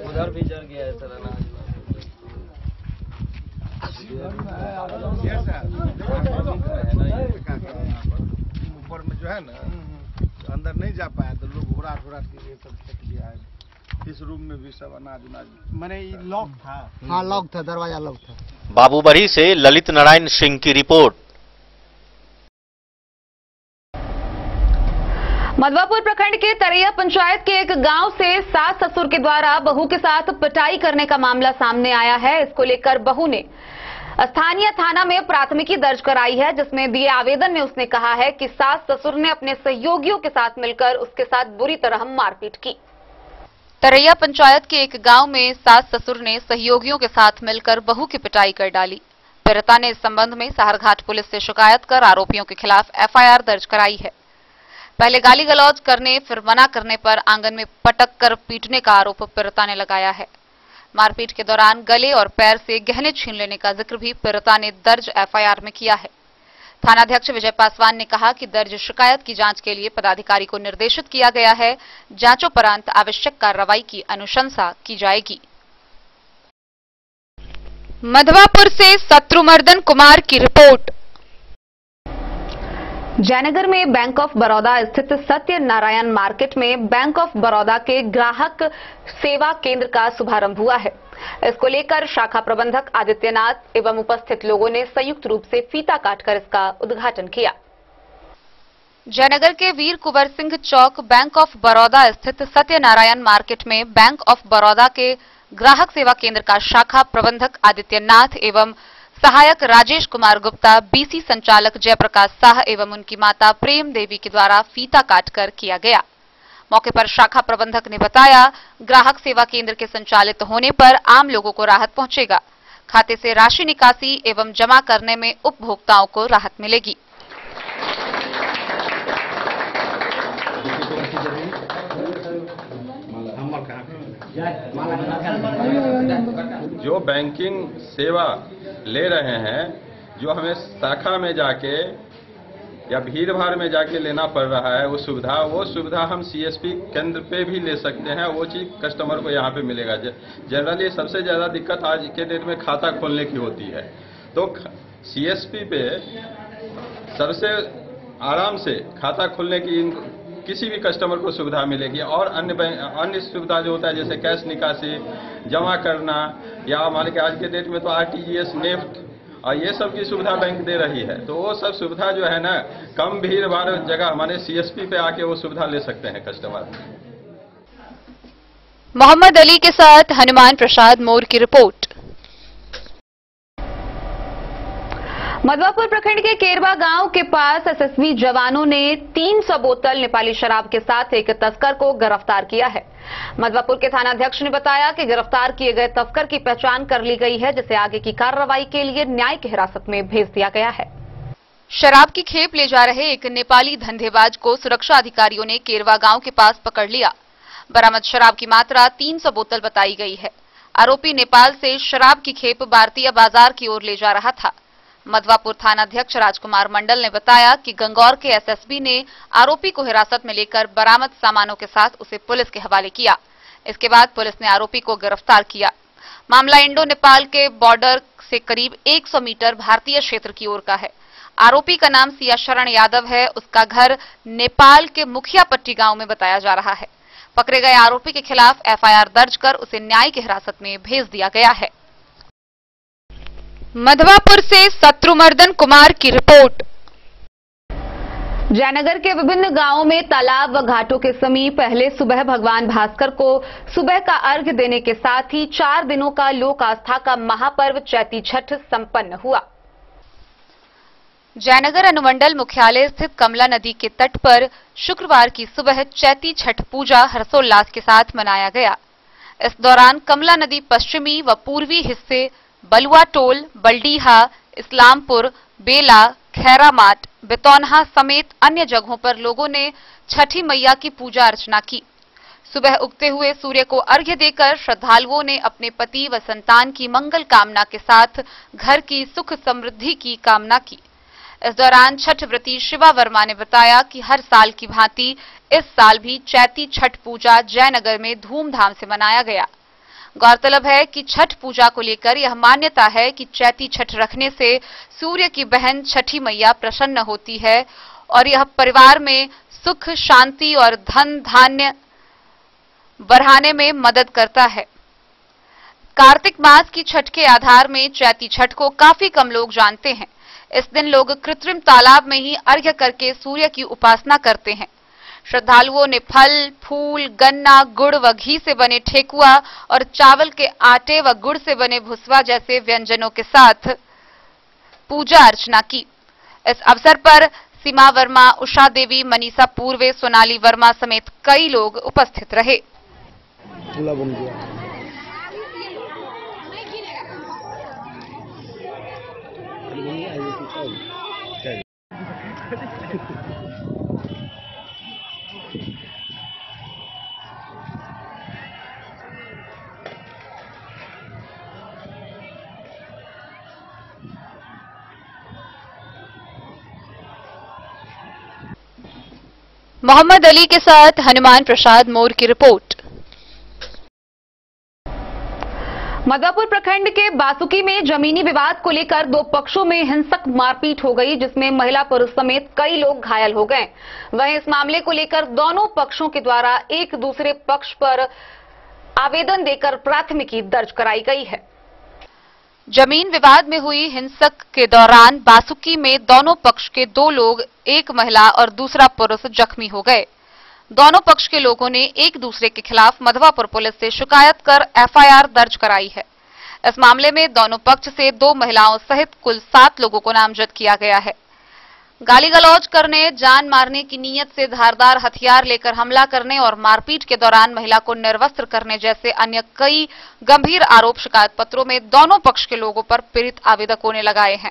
उधर भी जल गया है सर अनाज। ऊपर में जो है ना, अंदर नहीं जा पाया तो लोग घुरा के लिए सब फेंक दिया है। इस रूम में भी सब अनाज मैंने लॉक था। हाँ, लॉक था, दरवाजा लॉक था। बाबूबरही से ललित नारायण सिंह की रिपोर्ट। मधवापुर प्रखंड के तरैया पंचायत के एक गांव से सास ससुर के द्वारा बहू के साथ पिटाई करने का मामला सामने आया है। इसको लेकर बहू ने स्थानीय थाना में प्राथमिकी दर्ज कराई है, जिसमें दिए आवेदन में उसने कहा है कि सास ससुर ने अपने सहयोगियों के साथ मिलकर उसके साथ बुरी तरह मारपीट की। तरैया पंचायत के एक गांव में सास ससुर ने सहयोगियों के साथ मिलकर बहू की पिटाई कर डाली। पीड़िता ने इस संबंध में साहरघाट पुलिस से शिकायत कर आरोपियों के खिलाफ एफआईआर दर्ज कराई है। पहले गाली गलौज करने, फिर मना करने पर आंगन में पटक कर पीटने का आरोप पीड़िता ने लगाया है। मारपीट के दौरान गले और पैर से गहने छीन लेने का जिक्र भी पीड़िता ने दर्ज एफआईआर में किया है। थानाध्यक्ष विजय पासवान ने कहा कि दर्ज शिकायत की जांच के लिए पदाधिकारी को निर्देशित किया गया है। जांचोपरांत आवश्यक कार्रवाई की अनुशंसा की जाएगी। मधवापुर से शत्रुमर्दन कुमार की रिपोर्ट। जयनगर में बैंक ऑफ बड़ौदा स्थित सत्यनारायण मार्केट में बैंक ऑफ बड़ौदा के ग्राहक सेवा केंद्र का शुभारंभ हुआ है। इसको लेकर शाखा प्रबंधक आदित्यनाथ एवं उपस्थित लोगों ने संयुक्त रूप से फीता काटकर इसका उद्घाटन किया। जयनगर के वीर कुंवर सिंह चौक बैंक ऑफ बड़ौदा स्थित सत्यनारायण मार्केट में बैंक ऑफ बड़ौदा के ग्राहक सेवा केंद्र का शाखा प्रबंधक आदित्यनाथ एवं सहायक राजेश कुमार गुप्ता, बीसी संचालक जयप्रकाश शाह एवं उनकी माता प्रेम देवी के द्वारा फीता काटकर किया गया। मौके पर शाखा प्रबंधक ने बताया, ग्राहक सेवा केंद्र के संचालित होने पर आम लोगों को राहत पहुंचेगा। खाते से राशि निकासी एवं जमा करने में उपभोक्ताओं को राहत मिलेगी। जो बैंकिंग सेवा ले रहे हैं, जो हमें शाखा में जाके या भीड़ भाड़ में जाके लेना पड़ रहा है वो सुविधा हम सीएसपी केंद्र पे भी ले सकते हैं। वो चीज कस्टमर को यहाँ पे मिलेगा। जनरली सबसे ज्यादा दिक्कत आज के डेट में खाता खोलने की होती है, तो सीएसपी पे सबसे आराम से खाता खोलने की किसी भी कस्टमर को सुविधा मिलेगी। और अन्य सुविधा जो होता है जैसे कैश निकासी, जमा करना, या मान के आज के डेट में तो आरटीजीएस, नेफ्ट और ये सब की सुविधा बैंक दे रही है। तो वो सब सुविधा जो है ना, कम भीड़ भाड़ जगह हमारे सीएसपी पे आके वो सुविधा ले सकते हैं कस्टमर। मोहम्मद अली के साथ हनुमान प्रसाद मोर की रिपोर्ट। मधवापुर प्रखंड के केरवा गांव के पास एसएसबी जवानों ने 300 बोतल नेपाली शराब के साथ एक तस्कर को गिरफ्तार किया है। मधवापुर के थानाध्यक्ष ने बताया कि गिरफ्तार किए गए तस्कर की पहचान कर ली गई है, जिसे आगे की कार्रवाई के लिए न्यायिक हिरासत में भेज दिया गया है। शराब की खेप ले जा रहे एक नेपाली धंधेबाज को सुरक्षा अधिकारियों ने केरवा गांव के पास पकड़ लिया। बरामद शराब की मात्रा 300 बोतल बताई गई है। आरोपी नेपाल से शराब की खेप भारतीय बाजार की ओर ले जा रहा था। मधवापुर थानाध्यक्ष राजकुमार मंडल ने बताया कि गंगौर के एसएसबी ने आरोपी को हिरासत में लेकर बरामद सामानों के साथ उसे पुलिस के हवाले किया। इसके बाद पुलिस ने आरोपी को गिरफ्तार किया। मामला इंडो नेपाल के बॉर्डर से करीब 100 मीटर भारतीय क्षेत्र की ओर का है। आरोपी का नाम सिया शरण यादव है। उसका घर नेपाल के मुखियापट्टी गांव में बताया जा रहा है। पकड़े गए आरोपी के खिलाफ एफआईआर दर्ज कर उसे न्यायिक हिरासत में भेज दिया गया है। मधवापुर से शत्रुमर्दन कुमार की रिपोर्ट। जयनगर के विभिन्न गांवों में तालाब व घाटों के समीप पहले सुबह भगवान भास्कर को सुबह का अर्घ्य देने के साथ ही 4 दिनों का लोक आस्था का महापर्व चैती छठ संपन्न हुआ। जयनगर अनुमंडल मुख्यालय स्थित कमला नदी के तट पर शुक्रवार की सुबह चैती छठ पूजा हर्षोल्लास के साथ मनाया गया। इस दौरान कमला नदी पश्चिमी व पूर्वी हिस्से बलुआ टोल, बलडीहा, इस्लामपुर, बेला, खैरामाट, बेतौनहा समेत अन्य जगहों पर लोगों ने छठी मैया की पूजा अर्चना की। सुबह उगते हुए सूर्य को अर्घ्य देकर श्रद्धालुओं ने अपने पति व संतान की मंगल कामना के साथ घर की सुख समृद्धि की कामना की। इस दौरान छठ व्रती शिवा वर्मा ने बताया कि हर साल की भांति इस साल भी चैती छठ पूजा जयनगर में धूमधाम से मनाया गया। गौरतलब है कि छठ पूजा को लेकर यह मान्यता है कि चैती छठ रखने से सूर्य की बहन छठी मैया प्रसन्न होती है और यह परिवार में सुख, शांति और धन धान्य बढ़ाने में मदद करता है। कार्तिक मास की छठ के आधार में चैती छठ को काफी कम लोग जानते हैं। इस दिन लोग कृत्रिम तालाब में ही अर्घ्य करके सूर्य की उपासना करते हैं। श्रद्धालुओं ने फल, फूल, गन्ना, गुड़ व घी से बने ठेकुआ और चावल के आटे व गुड़ से बने भुसवा जैसे व्यंजनों के साथ पूजा अर्चना की। इस अवसर पर सीमा वर्मा, उषा देवी, मनीषा पूर्वे, सोनाली वर्मा समेत कई लोग उपस्थित रहे। मोहम्मद अली के साथ हनुमान प्रसाद मोर की रिपोर्ट। मधवापुर प्रखंड के बासुकी में जमीनी विवाद को लेकर 2 पक्षों में हिंसक मारपीट हो गई, जिसमें महिला पुरुष समेत कई लोग घायल हो गए। वहीं इस मामले को लेकर दोनों पक्षों के द्वारा एक दूसरे पक्ष पर आवेदन देकर प्राथमिकी दर्ज कराई गई है। जमीन विवाद में हुई हिंसक के दौरान बासुकी में दोनों पक्ष के 2 लोग, एक महिला और दूसरा पुरुष जख्मी हो गए। दोनों पक्ष के लोगों ने एक दूसरे के खिलाफ मधवापुर पुलिस से शिकायत कर एफआईआर दर्ज कराई है। इस मामले में दोनों पक्ष से 2 महिलाओं सहित कुल 7 लोगों को नामजद किया गया है। गाली गलौज करने, जान मारने की नीयत से धारदार हथियार लेकर हमला करने और मारपीट के दौरान महिला को निर्वस्त्र करने जैसे अन्य कई गंभीर आरोप शिकायत पत्रों में दोनों पक्ष के लोगों पर पीड़ित आवेदकों ने लगाए हैं।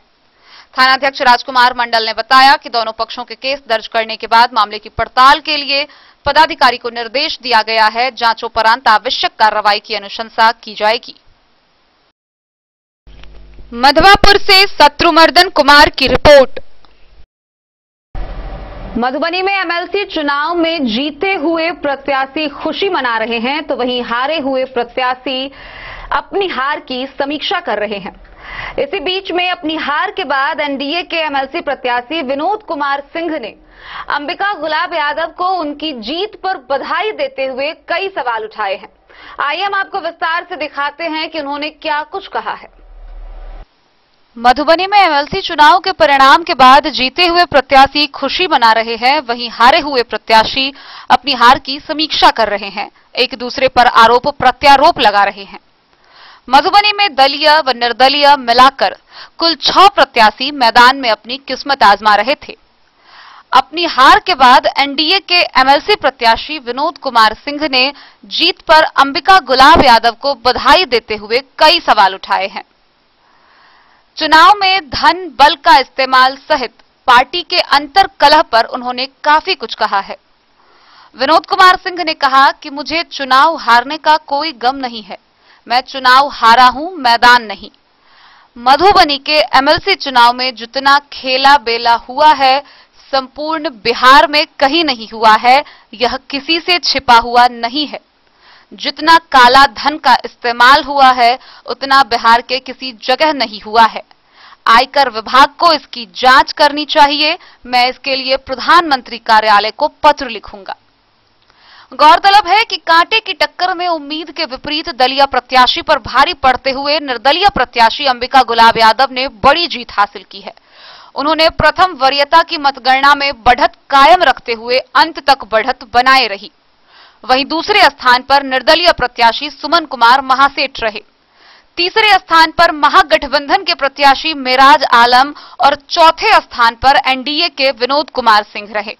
थानाध्यक्ष राजकुमार मंडल ने बताया कि दोनों पक्षों के केस दर्ज करने के बाद मामले की पड़ताल के लिए पदाधिकारी को निर्देश दिया गया है। जांचोपरांत आवश्यक कार्रवाई की अनुशंसा की जाएगी। मधवापुर से शत्रुमर्दन कुमार की रिपोर्ट। मधुबनी में एमएलसी चुनाव में जीते हुए प्रत्याशी खुशी मना रहे हैं, तो वहीं हारे हुए प्रत्याशी अपनी हार की समीक्षा कर रहे हैं। इसी बीच में अपनी हार के बाद एनडीए के एमएलसी प्रत्याशी विनोद कुमार सिंह ने अंबिका गुलाब यादव को उनकी जीत पर बधाई देते हुए कई सवाल उठाए हैं। आइए हम आपको विस्तार से दिखाते हैं कि उन्होंने क्या कुछ कहा है। मधुबनी में एमएलसी चुनाव के परिणाम के बाद जीते हुए प्रत्याशी खुशी मना रहे हैं, वहीं हारे हुए प्रत्याशी अपनी हार की समीक्षा कर रहे हैं, एक दूसरे पर आरोप प्रत्यारोप लगा रहे हैं। मधुबनी में दलीय व निर्दलीय मिलाकर कुल 6 प्रत्याशी मैदान में अपनी किस्मत आजमा रहे थे। अपनी हार के बाद एनडीए के एमएलसी प्रत्याशी विनोद कुमार सिंह ने जीत पर अंबिका गुलाब यादव को बधाई देते हुए कई सवाल उठाए हैं। चुनाव में धन बल का इस्तेमाल सहित पार्टी के अंतर कलह पर उन्होंने काफी कुछ कहा है। विनोद कुमार सिंह ने कहा कि मुझे चुनाव हारने का कोई गम नहीं है, मैं चुनाव हारा हूं, मैदान नहीं। मधुबनी के एमएलसी चुनाव में जितना खेला बेला हुआ है संपूर्ण बिहार में कहीं नहीं हुआ है, यह किसी से छिपा हुआ नहीं है। जितना काला धन का इस्तेमाल हुआ है उतना बिहार के किसी जगह नहीं हुआ है। आयकर विभाग को इसकी जांच करनी चाहिए। मैं इसके लिए प्रधानमंत्री कार्यालय को पत्र लिखूंगा। गौरतलब है कि कांटे की टक्कर में उम्मीद के विपरीत दलीय प्रत्याशी पर भारी पड़ते हुए निर्दलीय प्रत्याशी अंबिका गुलाब यादव ने बड़ी जीत हासिल की है। उन्होंने प्रथम वरीयता की मतगणना में बढ़त कायम रखते हुए अंत तक बढ़त बनाए रही। वहीं दूसरे स्थान पर निर्दलीय प्रत्याशी सुमन कुमार महासेठ रहे। तीसरे स्थान पर महागठबंधन के प्रत्याशी मेराज आलम और चौथे स्थान पर एनडीए के विनोद कुमार सिंह रहे।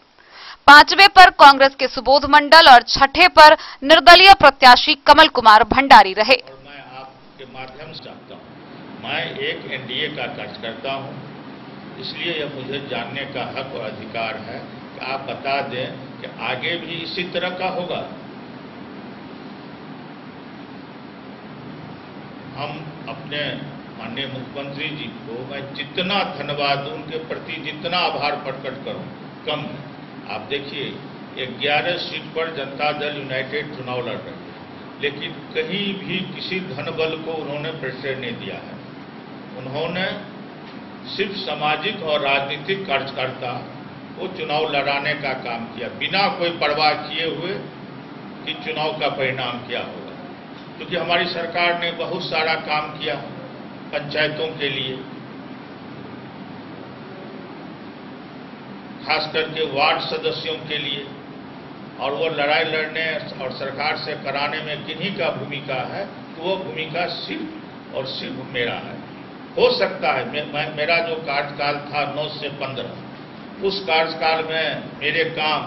5वें पर कांग्रेस के सुबोध मंडल और 6ठे पर निर्दलीय प्रत्याशी कमल कुमार भंडारी रहे। मैं आपके माध्यम से चाहता हूं, मैं एक एनडीए का कार्यकर्ता हूं, इसलिए यह मुझे जानने का हक और अधिकार है कि आप बता दें कि आगे भी इसी तरह का होगा। हम अपने माननीय मुख्यमंत्री जी को मैं जितना धन्यवाद दूं, उनके प्रति जितना आभार प्रकट करूं कम है। आप देखिए 11 सीट पर जनता दल यूनाइटेड चुनाव लड़ रहे हैं, लेकिन कहीं भी किसी धन बल को उन्होंने परिचय नहीं दिया है। उन्होंने सिर्फ सामाजिक और राजनीतिक कार्यकर्ता को चुनाव लड़ाने का काम किया, बिना कोई परवाह किए हुए कि चुनाव का परिणाम क्या होगा। क्योंकि हमारी सरकार ने बहुत सारा काम किया पंचायतों के लिए, खास करके वार्ड सदस्यों के लिए, और वो लड़ाई लड़ने और सरकार से कराने में किन्हीं का भूमिका है, तो वो भूमिका सिर्फ और सिर्फ मेरा है। हो सकता है मेरा जो कार्यकाल था 9 से 15, उस कार्यकाल में मेरे काम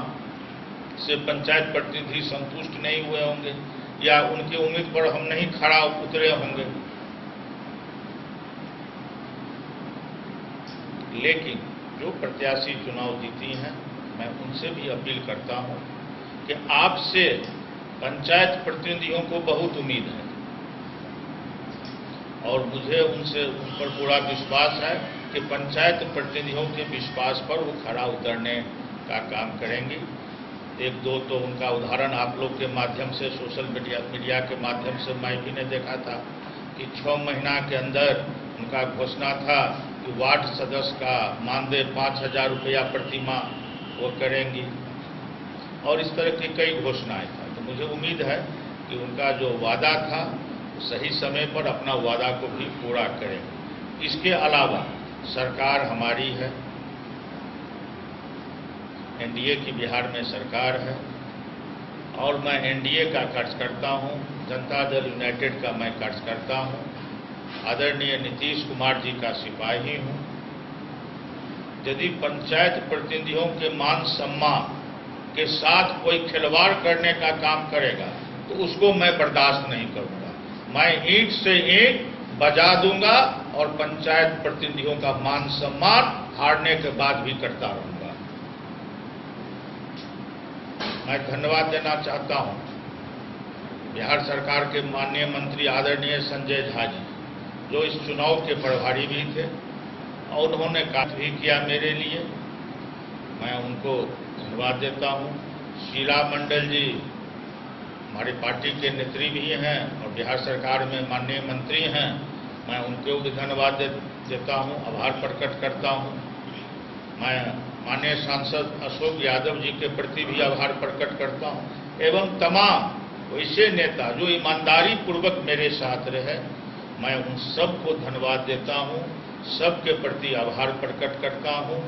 से पंचायत प्रतिनिधि संतुष्ट नहीं हुए होंगे या उनकी उम्मीद पर हम नहीं खड़ा उतरे होंगे, लेकिन जो प्रत्याशी चुनाव जीती हैं, मैं उनसे भी अपील करता हूं कि आपसे पंचायत प्रतिनिधियों को बहुत उम्मीद है और मुझे उनसे उन पर पूरा विश्वास है कि पंचायत प्रतिनिधियों के विश्वास पर वो खरा उतरने का काम करेंगी। 1-2 तो उनका उदाहरण आप लोग के माध्यम से, सोशल मीडिया के माध्यम से मैं भी ने देखा था कि 6 महीना के अंदर उनका घोषणा था कि वार्ड सदस्य का मानदेय 5,000 रुपया प्रति माह वो करेंगी, और इस तरह की कई घोषणाएं था। तो मुझे उम्मीद है कि उनका जो वादा था सही समय पर अपना वादा को भी पूरा करें। इसके अलावा सरकार हमारी है, एनडीए की बिहार में सरकार है और मैं एनडीए का कार्यकर्ता हूं, जनता दल यूनाइटेड का मैं कार्यकर्ता हूं, आदरणीय नीतीश कुमार जी का सिपाही हूं। यदि पंचायत प्रतिनिधियों के मान सम्मान के साथ कोई खिलवाड़ करने का काम करेगा तो उसको मैं बर्दाश्त नहीं करूंगा। मैं ईंट से ईंट बजा दूंगा और पंचायत प्रतिनिधियों का मान सम्मान हारने के बाद भी करता रहूंगा। मैं धन्यवाद देना चाहता हूं बिहार सरकार के माननीय मंत्री आदरणीय संजय झा जी, जो इस चुनाव के प्रभारी भी थे और उन्होंने काफी भी किया मेरे लिए, मैं उनको धन्यवाद देता हूं। शीला मंडल जी हमारी पार्टी के नेत्री भी हैं और बिहार सरकार में माननीय मंत्री हैं, मैं उनको भी धन्यवाद देता हूं, आभार प्रकट करता हूं। मैं माननीय सांसद अशोक यादव जी के प्रति भी आभार प्रकट करता हूं एवं तमाम वैसे नेता जो ईमानदारी पूर्वक मेरे साथ रहे, मैं उन सबको धन्यवाद देता हूं, सबके प्रति आभार प्रकट करता हूं।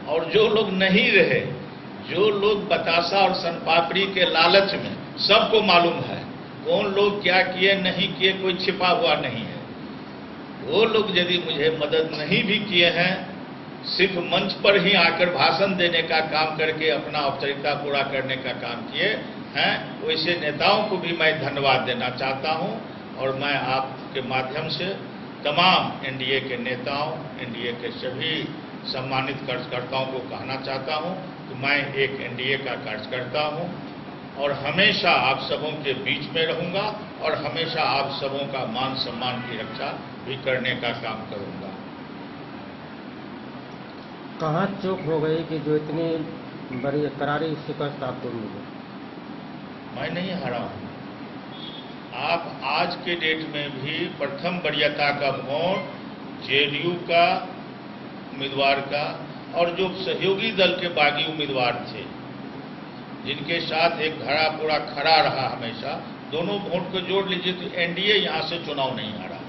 और जो लोग नहीं रहे, जो लोग बतासा और सनपापड़ी के लालच में, सबको मालूम है कौन लोग क्या किए नहीं किए, कोई छिपा हुआ नहीं है। वो लोग यदि मुझे मदद नहीं भी किए हैं, सिर्फ मंच पर ही आकर भाषण देने का काम करके अपना औपचारिकता पूरा करने का काम किए हैं, वैसे नेताओं को भी मैं धन्यवाद देना चाहता हूं। और मैं आपके माध्यम से तमाम एनडीए के नेताओं, एनडीए के सभी सम्मानित कार्यकर्ताओं को कहना चाहता हूं कि मैं एक एनडीए का कार्यकर्ता हूं और हमेशा आप सबों के बीच में रहूंगा और हमेशा आप सबों का मान सम्मान की रक्षा भी करने का काम करूंगा। कहाँ चूक हो गई कि जो इतनी बड़ी करारी शिकस्त आपको मिली? मैं नहीं हारा हूं। आप आज के डेट में भी प्रथम वरीयता का वोट जेडीयू का उम्मीदवार का और जो सहयोगी दल के बागी उम्मीदवार थे, जिनके साथ एक धारा पूरा खड़ा रहा हमेशा, दोनों वोट को जोड़ लीजिए तो एनडीए यहां से चुनाव नहीं हारा।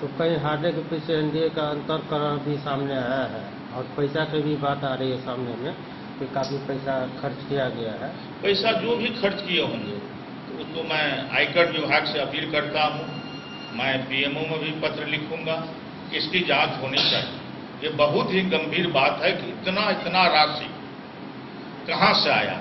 तो कहीं हारने के पीछे एनडीए का अंतरकरण भी सामने आया है और पैसा की भी बात आ रही है सामने में कि काफी पैसा खर्च किया गया है। पैसा जो भी खर्च किए होंगे तो उसको मैं आयकर विभाग से अपील करता हूं, मैं पीएमओ में भी पत्र लिखूंगा कि इसकी जांच होनी चाहिए। ये बहुत ही गंभीर बात है कि इतना राशि कहां से आया।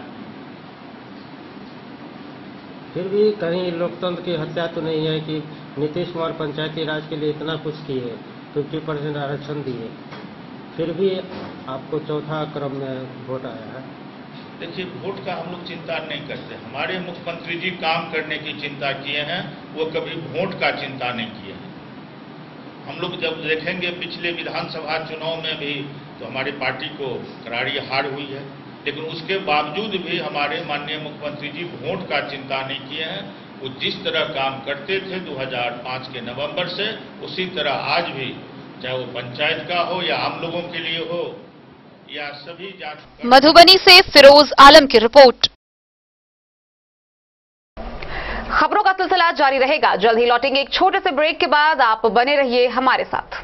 फिर भी कहीं लोकतंत्र की हत्या तो नहीं है कि नीतीश कुमार पंचायती राज के लिए इतना कुछ किए, 50% आरक्षण दिए, फिर भी आपको चौथा क्रम में वोट आया है। देखिए, वोट का हम लोग चिंता नहीं करते। हमारे मुख्यमंत्री जी काम करने की चिंता किए हैं, वो कभी वोट का चिंता नहीं किए हैं। हम लोग जब देखेंगे पिछले विधानसभा चुनाव में भी तो हमारी पार्टी को करारी हार हुई है, लेकिन उसके बावजूद भी हमारे माननीय मुख्यमंत्री जी वोट का चिंता नहीं किए हैं। वो जिस तरह काम करते थे 2005 के नवंबर से, उसी तरह आज भी, चाहे वो पंचायत का हो या आम लोगों के लिए हो या सभी जाति। मधुबनी से फिरोज आलम की रिपोर्ट। खबरों का सिलसिला जारी रहेगा, जल्द ही लौटेंगे एक छोटे से ब्रेक के बाद। आप बने रहिए हमारे साथ।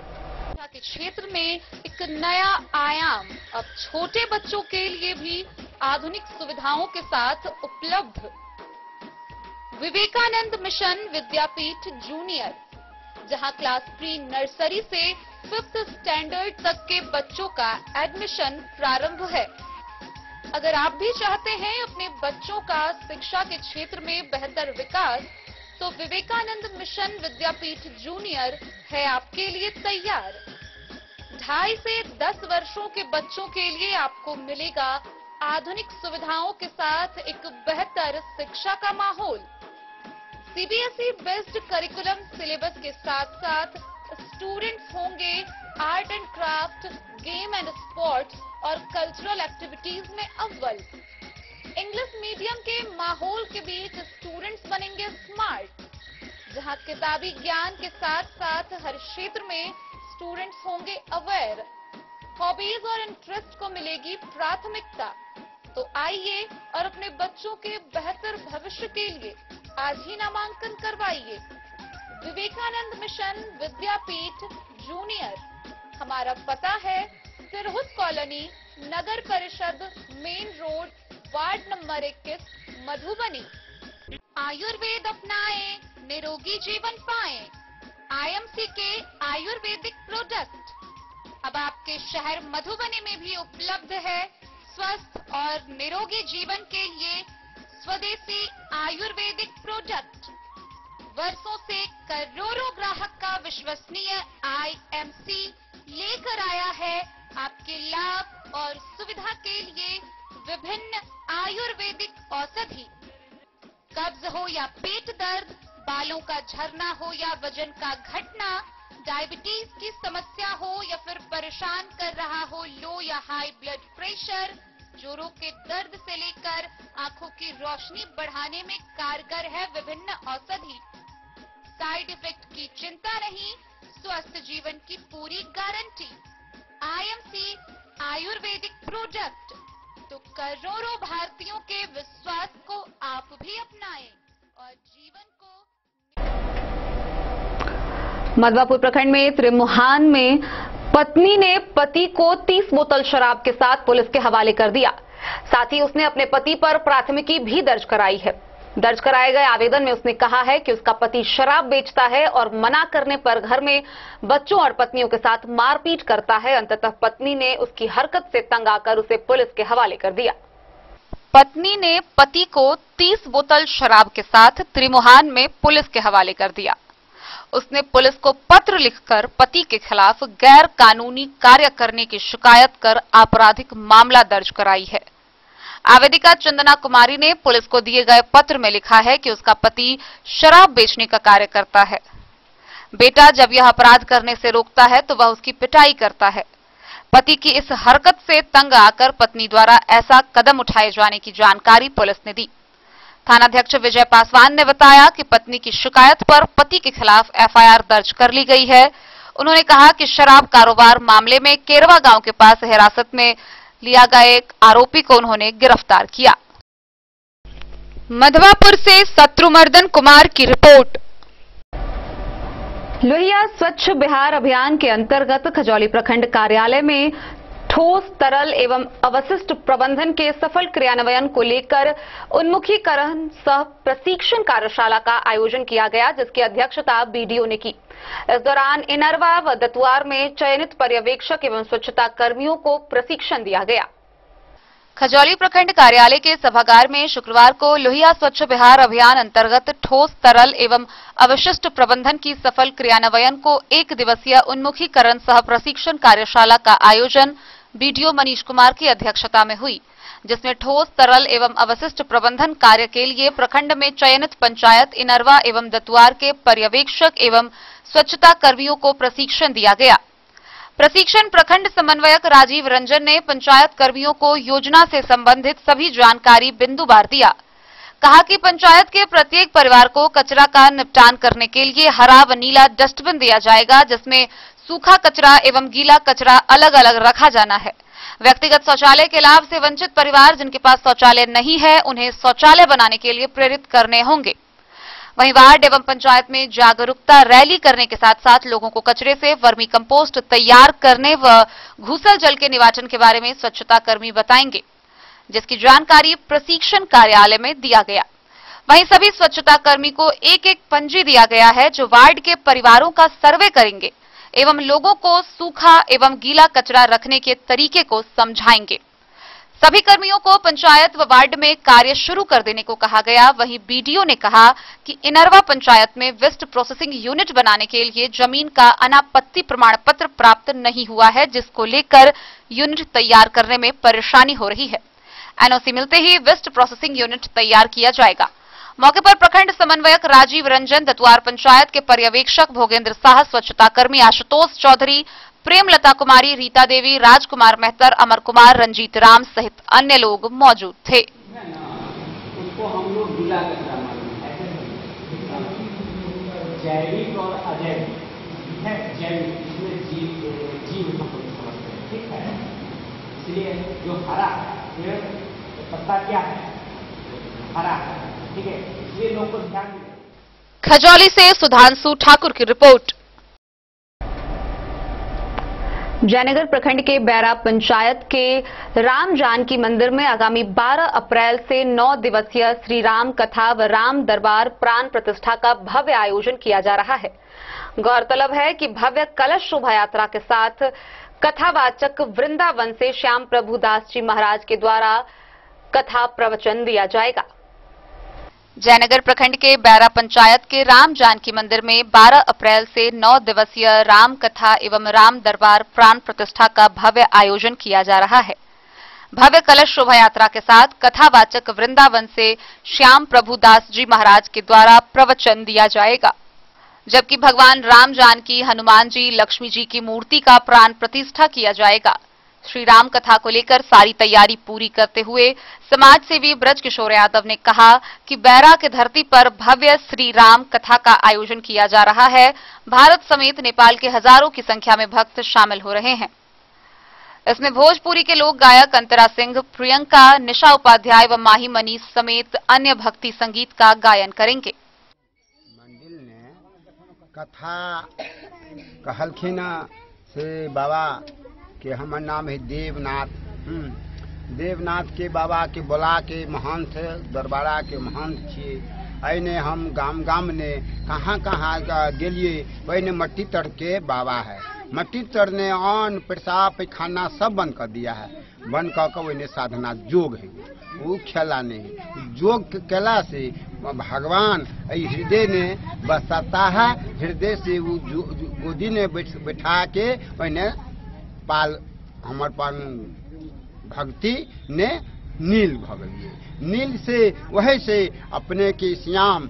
के क्षेत्र में एक नया आयाम अब छोटे बच्चों के लिए भी आधुनिक सुविधाओं के साथ उपलब्ध। विवेकानंद मिशन विद्यापीठ जूनियर, जहां क्लास प्री नर्सरी से 5th स्टैंडर्ड तक के बच्चों का एडमिशन प्रारंभ है। अगर आप भी चाहते हैं अपने बच्चों का शिक्षा के क्षेत्र में बेहतर विकास, तो विवेकानंद मिशन विद्यापीठ जूनियर है आपके लिए तैयार। 2.5 से 10 वर्षों के बच्चों के लिए आपको मिलेगा आधुनिक सुविधाओं के साथ एक बेहतर शिक्षा का माहौल। सीबीएसई बेस्ड करिकुलम सिलेबस के साथ साथ स्टूडेंट्स होंगे art and craft, game and sports और कल्चरल एक्टिविटीज में अव्वल। इंग्लिश मीडियम के माहौल के बीच स्टूडेंट्स बनेंगे स्मार्ट, जहां किताबी ज्ञान के साथ साथ हर क्षेत्र में स्टूडेंट्स होंगे अवेयर। हॉबीज और इंटरेस्ट को मिलेगी प्राथमिकता। तो आइए और अपने बच्चों के बेहतर भविष्य के लिए आज ही नामांकन करवाइए। विवेकानंद मिशन विद्यापीठ जूनियर। हमारा पता है सिरहुत कॉलोनी, नगर परिषद, main road, ward number 21, Madhubani. Ayurveda अपनाएं, निरोगी जीवन पाएं। आईएमसी के आयुर्वेदिक प्रोडक्ट अब आपके शहर मधुबनी में भी उपलब्ध है। स्वस्थ और निरोगी जीवन के लिए स्वदेशी आयुर्वेदिक प्रोडक्ट। वर्षों से करोड़ों ग्राहक का विश्वसनीय आईएमसी लेकर आया है आपके लाभ और सुविधा के लिए विभिन्न आयुर्वेदिक औषधि। कब्ज हो या पेट दर्द, बालों का झरना हो या वजन का घटना, डायबिटीज की समस्या हो या फिर परेशान कर रहा हो लो या हाई ब्लड प्रेशर, जोड़ों के दर्द से लेकर आंखों की रोशनी बढ़ाने में कारगर है विभिन्न औषधि। साइड इफेक्ट की चिंता नहीं, स्वस्थ जीवन की पूरी गारंटी। आईएमसी आयुर्वेदिक प्रोडक्ट, तो करोड़ों भारतीयों के विश्वास को आप भी अपनाएं और जीवन को। मधवापुर प्रखंड में त्रिमुहान में पत्नी ने पति को 30 बोतल शराब के साथ पुलिस के हवाले कर दिया। साथ ही उसने अपने पति पर प्राथमिकी भी दर्ज कराई है। दर्ज कराए गए आवेदन में उसने कहा है कि उसका पति शराब बेचता है और मना करने पर घर में बच्चों और पत्नियों के साथ मारपीट करता है। अंततः पत्नी ने उसकी हरकत से तंग आकर उसे पुलिस के हवाले कर दिया। पत्नी ने पति को 30 बोतल शराब के साथ त्रिमुहान में पुलिस के हवाले कर दिया। उसने पुलिस को पत्र लिखकर पति के खिलाफ गैर कानूनी कार्य करने की शिकायत कर आपराधिक मामला दर्ज कराई है। आवेदिका चंदना कुमारी ने पुलिस को दिए गए पत्र में लिखा है कि उसका पति शराब बेचने का कार्य करता है। बेटा जब यह अपराध करने से रोकता है तो वह उसकी पिटाई करता है। पति की इस हरकत से तंग आकर पत्नी द्वारा ऐसा कदम उठाए जाने की जानकारी पुलिस ने दी। थानाध्यक्ष विजय पासवान ने बताया कि पत्नी की शिकायत पर पति के खिलाफ एफआईआर दर्ज कर ली गई है। उन्होंने कहा कि शराब कारोबार मामले में केरवा गांव के पास हिरासत में लिया गया एक आरोपी को उन्होंने गिरफ्तार किया। मधवापुर से शत्रुमर्दन कुमार की रिपोर्ट। लोहिया स्वच्छ बिहार अभियान के अंतर्गत खजौली प्रखंड कार्यालय में ठोस, तरल एवं अवशिष्ट प्रबंधन के सफल क्रियान्वयन को लेकर उन्मुखीकरण सह प्रशिक्षण कार्यशाला का आयोजन किया गया, जिसकी अध्यक्षता बीडीओ ने की। इस दौरान इनरवा व दतुआर में चयनित पर्यवेक्षक एवं स्वच्छता कर्मियों को प्रशिक्षण दिया गया। खजौली प्रखंड कार्यालय के सभागार में शुक्रवार को लोहिया स्वच्छ बिहार अभियान अंतर्गत ठोस, तरल एवं अवशिष्ट प्रबंधन की सफल क्रियान्वयन को एक दिवसीय उन्मुखीकरण सह प्रशिक्षण कार्यशाला का आयोजन बीडीओ मनीष कुमार की अध्यक्षता में हुई, जिसमें ठोस, तरल एवं अवशिष्ट प्रबंधन कार्य के लिए प्रखंड में चयनित पंचायत इनरवा एवं दतुआर के पर्यवेक्षक एवं स्वच्छता कर्मियों को प्रशिक्षण दिया गया। प्रशिक्षण प्रखंड समन्वयक राजीव रंजन ने पंचायत कर्मियों को योजना से संबंधित सभी जानकारी बिंदुवार दिया। कहा कि पंचायत के प्रत्येक परिवार को कचरा का निपटान करने के लिए हरा व नीला डस्टबिन दिया जाएगा, जिसमें सूखा कचरा एवं गीला कचरा अलग अलग रखा जाना है। व्यक्तिगत शौचालय के लाभ से वंचित परिवार जिनके पास शौचालय नहीं है, उन्हें शौचालय बनाने के लिए प्रेरित करने होंगे। वहीं वार्ड एवं पंचायत में जागरूकता रैली करने के साथ साथ लोगों को कचरे से वर्मी कंपोस्ट तैयार करने व घूसल जल के निवारण के बारे में स्वच्छता कर्मी बताएंगे, जिसकी जानकारी प्रशिक्षण कार्यालय में दिया गया। वहीं सभी स्वच्छता कर्मी को एक एक पंजी दिया गया है, जो वार्ड के परिवारों का सर्वे करेंगे एवं लोगों को सूखा एवं गीला कचरा रखने के तरीके को समझाएंगे। सभी कर्मियों को पंचायत व वार्ड में कार्य शुरू कर देने को कहा गया। वहीं बीडीओ ने कहा कि इनरवा पंचायत में वेस्ट प्रोसेसिंग यूनिट बनाने के लिए जमीन का अनापत्ति प्रमाण पत्र प्राप्त नहीं हुआ है, जिसको लेकर यूनिट तैयार करने में परेशानी हो रही है। एनओसी मिलते ही वेस्ट प्रोसेसिंग यूनिट तैयार किया जाएगा। मौके पर प्रखंड समन्वयक राजीव रंजन, दतुआर पंचायत के पर्यवेक्षक भोगेंद्र साह, स्वच्छता कर्मी आशुतोष चौधरी, प्रेमलता कुमारी, रीता देवी, राजकुमार मेहतर, अमर कुमार, रंजीत राम सहित अन्य लोग मौजूद थे। उसको हम लोग गीला कचरा मानते हैं, जैविक और अजैविक है। जैविक इसमें जीव हम लोग समझते हैं, ठीक है। इसलिए जो हरा पत्ता क्या है, हरा, ठीक है, ये लोग को ध्यान दें। खजौली से सुधांशु ठाकुर की रिपोर्ट। जयनगर प्रखंड के बैरा पंचायत के राम जानकी मंदिर में आगामी 12 अप्रैल से 9 दिवसीय श्री राम कथा व राम दरबार प्राण प्रतिष्ठा का भव्य आयोजन किया जा रहा है। गौरतलब है कि भव्य कलश शोभा यात्रा के साथ कथावाचक वृंदावन से श्याम प्रभु दास जी महाराज के द्वारा कथा प्रवचन दिया जाएगा। जयनगर प्रखंड के बैरा पंचायत के राम जानकी मंदिर में 12 अप्रैल से 9 दिवसीय राम कथा एवं राम दरबार प्राण प्रतिष्ठा का भव्य आयोजन किया जा रहा है। भव्य कलश शोभा यात्रा के साथ कथावाचक वृंदावन से श्याम प्रभु दास जी महाराज के द्वारा प्रवचन दिया जाएगा, जबकि भगवान राम जानकी, हनुमान जी, लक्ष्मी जी की मूर्ति का प्राण प्रतिष्ठा किया जाएगा। श्री राम कथा को लेकर सारी तैयारी पूरी करते हुए समाज सेवी ब्रज किशोर यादव ने कहा कि बैरा के धरती पर भव्य श्री राम कथा का आयोजन किया जा रहा है। भारत समेत नेपाल के हजारों की संख्या में भक्त शामिल हो रहे हैं। इसमें भोजपुरी के लोक गायक अंतरा सिंह, प्रियंका, निशा उपाध्याय व माही मनीष समेत अन्य भक्ति संगीत का गायन करेंगे। मंदिर ने कथा कहलखिन से बाबा कि हमार नाम है देवनाथ। देवनाथ के बाबा के बोला के महंत दरबारा के महंत छे। अने हम गाम गाम ने कहाँ कहाँ गेलिए वही मट्टी तर के बाबा है। मट्टी तरने अन्न पेशाब पैखाना सब बंद कर दिया है। बंद कर वही साधना जोग है, वो खेला नहीं। जोग केला से भगवान हृदय ने बसाता है। हृदय से वो गोदी ने बैठा के वही पाल हमार पान भक्ति ने नील भगलिए। नील से वही से अपने के श्याम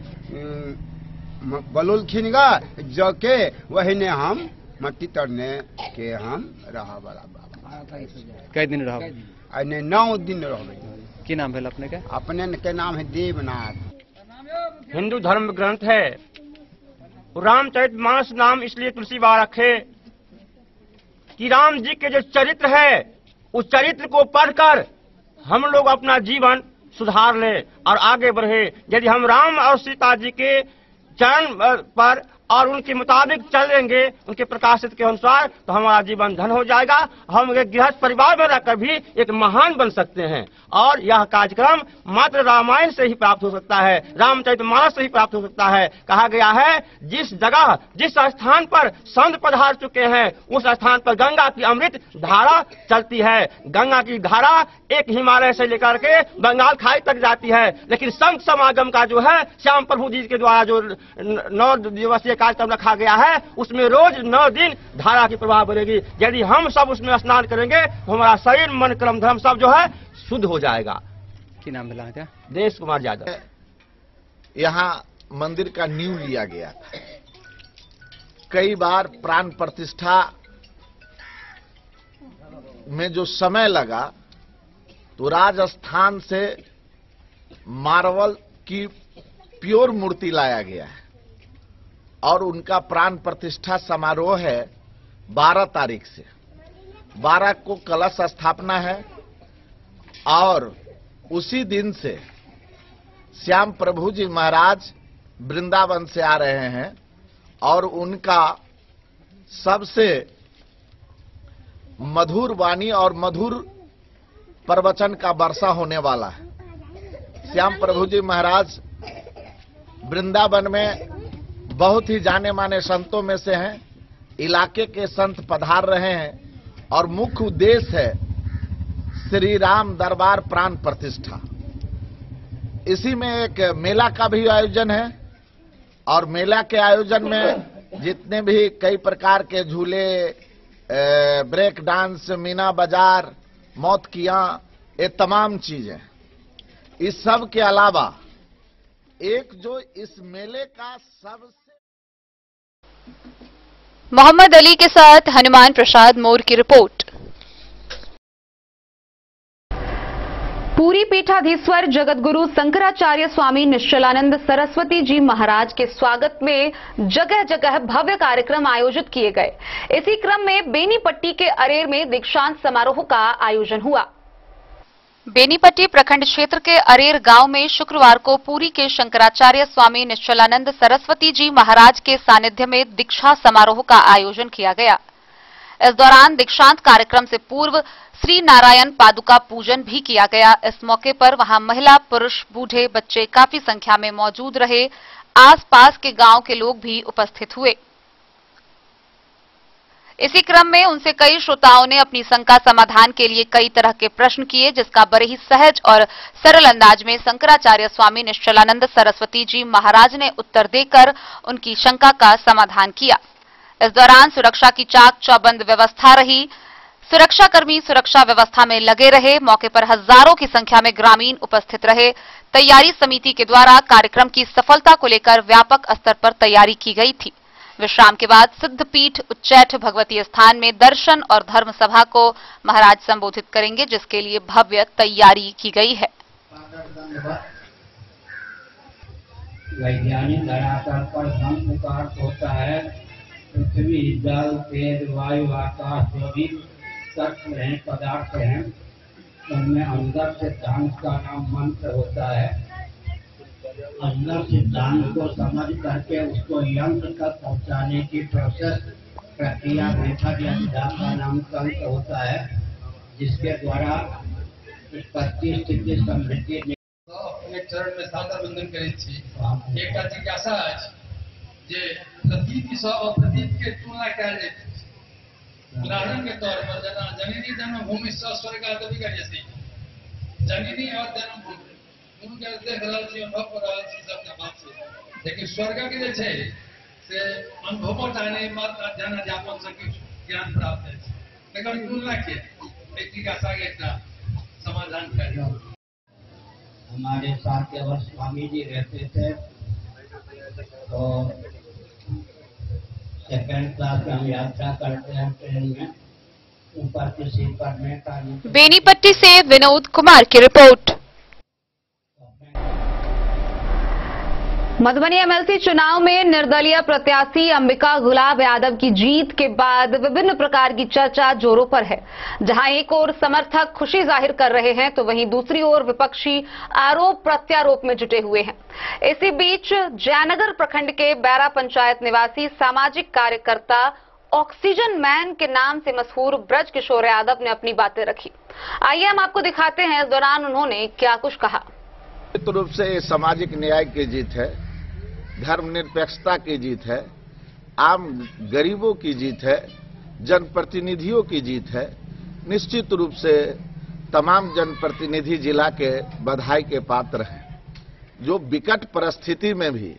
बलोलखिन गा जके वही ने हम मट्टी तरने के हम रहा वाला बाबा। कई दिन रहो? अने 9 दिन रह। की नाम है अपने के? अपने के नाम है देवनाथ। हिंदू धर्म ग्रंथ है रामचरितमानस नाम इसलिए तुलसी बाबा रखे कि राम जी के जो चरित्र है उस चरित्र को पढ़कर हम लोग अपना जीवन सुधार ले और आगे बढ़े। यदि हम राम और सीता जी के चरण पर और उनके मुताबिक चलेंगे, उनके प्रकाशित के अनुसार, तो हमारा जीवन धन हो जाएगा। हम एक गृहस्थ परिवार में रहकर भी एक महान बन सकते हैं। और यह कार्यक्रम मात्र रामायण से ही प्राप्त हो सकता है, रामचरितमानस से ही प्राप्त हो सकता है। कहा गया है जिस जगह जिस स्थान पर संत पधार चुके हैं उस स्थान पर गंगा की अमृत धारा चलती है। गंगा की धारा एक हिमालय से लेकर के बंगाल खाड़ी तक जाती है, लेकिन संत समागम का जो है श्याम प्रभु जी के द्वारा जो 9 दिवसीय कार्यक्रम रखा गया है उसमें रोज 9 दिन धारा की प्रवाह बढ़ेगी। यदि हम सब उसमें स्नान करेंगे तो हमारा शरीर, मन, कर्म, धर्म सब जो है शुद्ध हो जाएगा। की नाम है क्या? देश कुमार यादव। यहाँ मंदिर का नींव लिया गया था। कई बार प्राण प्रतिष्ठा में जो समय लगा तो राजस्थान से मार्बल की प्योर मूर्ति लाया गया है और उनका प्राण प्रतिष्ठा समारोह है 12 तारीख से। 12 को कलश स्थापना है और उसी दिन से श्याम प्रभु जी महाराज वृंदावन से आ रहे हैं और उनका सबसे मधुर वाणी और मधुर प्रवचन का वर्षा होने वाला है। श्याम प्रभु जी महाराज वृंदावन में बहुत ही जाने माने संतों में से हैं। इलाके के संत पधार रहे हैं और मुख्य उद्देश्य है श्री राम दरबार प्राण प्रतिष्ठा। इसी में एक मेला का भी आयोजन है और मेला के आयोजन में जितने भी कई प्रकार के झूले, ब्रेक डांस, मीना बाजार, मौत किया, ये तमाम चीजें। इस सब के अलावा एक जो इस मेले का सबसे मोहम्मद अली के साथ हनुमान प्रसाद मोर की रिपोर्ट। पूरी पीठाधीश्वर जगतगुरु शंकराचार्य स्वामी निश्चलानंद सरस्वती जी महाराज के स्वागत में जगह जगह भव्य कार्यक्रम आयोजित किए गए। इसी क्रम में बेनीपट्टी के अरेर में दीक्षांत समारोह का आयोजन हुआ। बेनीपट्टी प्रखंड क्षेत्र के अरेर गांव में शुक्रवार को पुरी के शंकराचार्य स्वामी निश्चलानंद सरस्वती जी महाराज के सानिध्य में दीक्षा समारोह का आयोजन किया गया। इस दौरान दीक्षांत कार्यक्रम से पूर्व श्री नारायण पादुका पूजन भी किया गया। इस मौके पर वहां महिला, पुरुष, बूढ़े, बच्चे काफी संख्या में मौजूद रहे। आसपास के गांव के लोग भी उपस्थित हुए। इसी क्रम में उनसे कई श्रोताओं ने अपनी शंका समाधान के लिए कई तरह के प्रश्न किए, जिसका बड़े ही सहज और सरल अंदाज में शंकराचार्य स्वामी निश्चलानंद सरस्वती जी महाराज ने उत्तर देकर उनकी शंका का समाधान किया। इस दौरान सुरक्षा की चाक चौबंद व्यवस्था रही। सुरक्षाकर्मी सुरक्षा व्यवस्था में लगे रहे। मौके पर हजारों की संख्या में ग्रामीण उपस्थित रहे। तैयारी समिति के द्वारा कार्यक्रम की सफलता को लेकर व्यापक स्तर पर तैयारी की गई थी। विश्राम के बाद सिद्धपीठ उच्चैठ भगवती स्थान में दर्शन और धर्म सभा को महाराज संबोधित करेंगे, जिसके लिए भव्य तैयारी की गई है। वैज्ञानिक धरातल पर संपुकार होता है। पृथ्वी, जल, तेज, वायु, आकाश जो भी तत्व हैं, पदार्थ हैं, उनमें अंदर सिद्धांत का नाम मंत्र होता है। अंदर सिद्धांत को समझ करके उसको यंत्र तक पहुंचाने की प्रोसेस प्रक्रिया मेथड या सिद्धांत का नाम तंत्र होता है, जिसके द्वारा उत्पत्ति, स्थिति, समृद्धि अपने चरण में सादर वंदन करै छी। एकटा जिज्ञासा अछि जे प्रतीक सँ अप्रतीक के तुलना कयल जाइत अछि। उदाहरण के तौर पर जेना जननी जन्मभूमि सँ स्वर्गादपि गच्छति। जननी और जन्मभूमि उनके देख रहल छी, अनुभव कर रहल छी, सब बात छै। लेकिन स्वर्ग के जे छै से अनुभव जाने मात्र जाना जापन से किछु ज्ञान प्राप्त है। लेकिन तुलना के एक जिज्ञासा के एकटा समाधान करियो। हमारे साथ जब स्वामी जी रहते थे तो सेकेंड क्लास में हम यात्रा करते हैं ट्रेन में, ऊपर की सीट पर में। बेनीपट्टी से विनोद कुमार की रिपोर्ट। मधुबनी एमएलसी चुनाव में निर्दलीय प्रत्याशी अंबिका गुलाब यादव की जीत के बाद विभिन्न प्रकार की चर्चा जोरों पर है। जहां एक ओर समर्थक खुशी जाहिर कर रहे हैं तो वहीं दूसरी ओर विपक्षी आरोप प्रत्यारोप में जुटे हुए हैं। इसी बीच जयनगर प्रखंड के बैरा पंचायत निवासी सामाजिक कार्यकर्ता ऑक्सीजन मैन के नाम से मशहूर ब्रज किशोर यादव ने अपनी बातें रखी। आइए हम आपको दिखाते हैं इस दौरान उन्होंने क्या कुछ कहा। निश्चित रूप से सामाजिक न्याय की जीत है, धर्मनिरपेक्षता की जीत है, आम गरीबों की जीत है, जनप्रतिनिधियों की जीत है। निश्चित रूप से तमाम जनप्रतिनिधि जिला के बधाई के पात्र हैं, जो विकट परिस्थिति में भी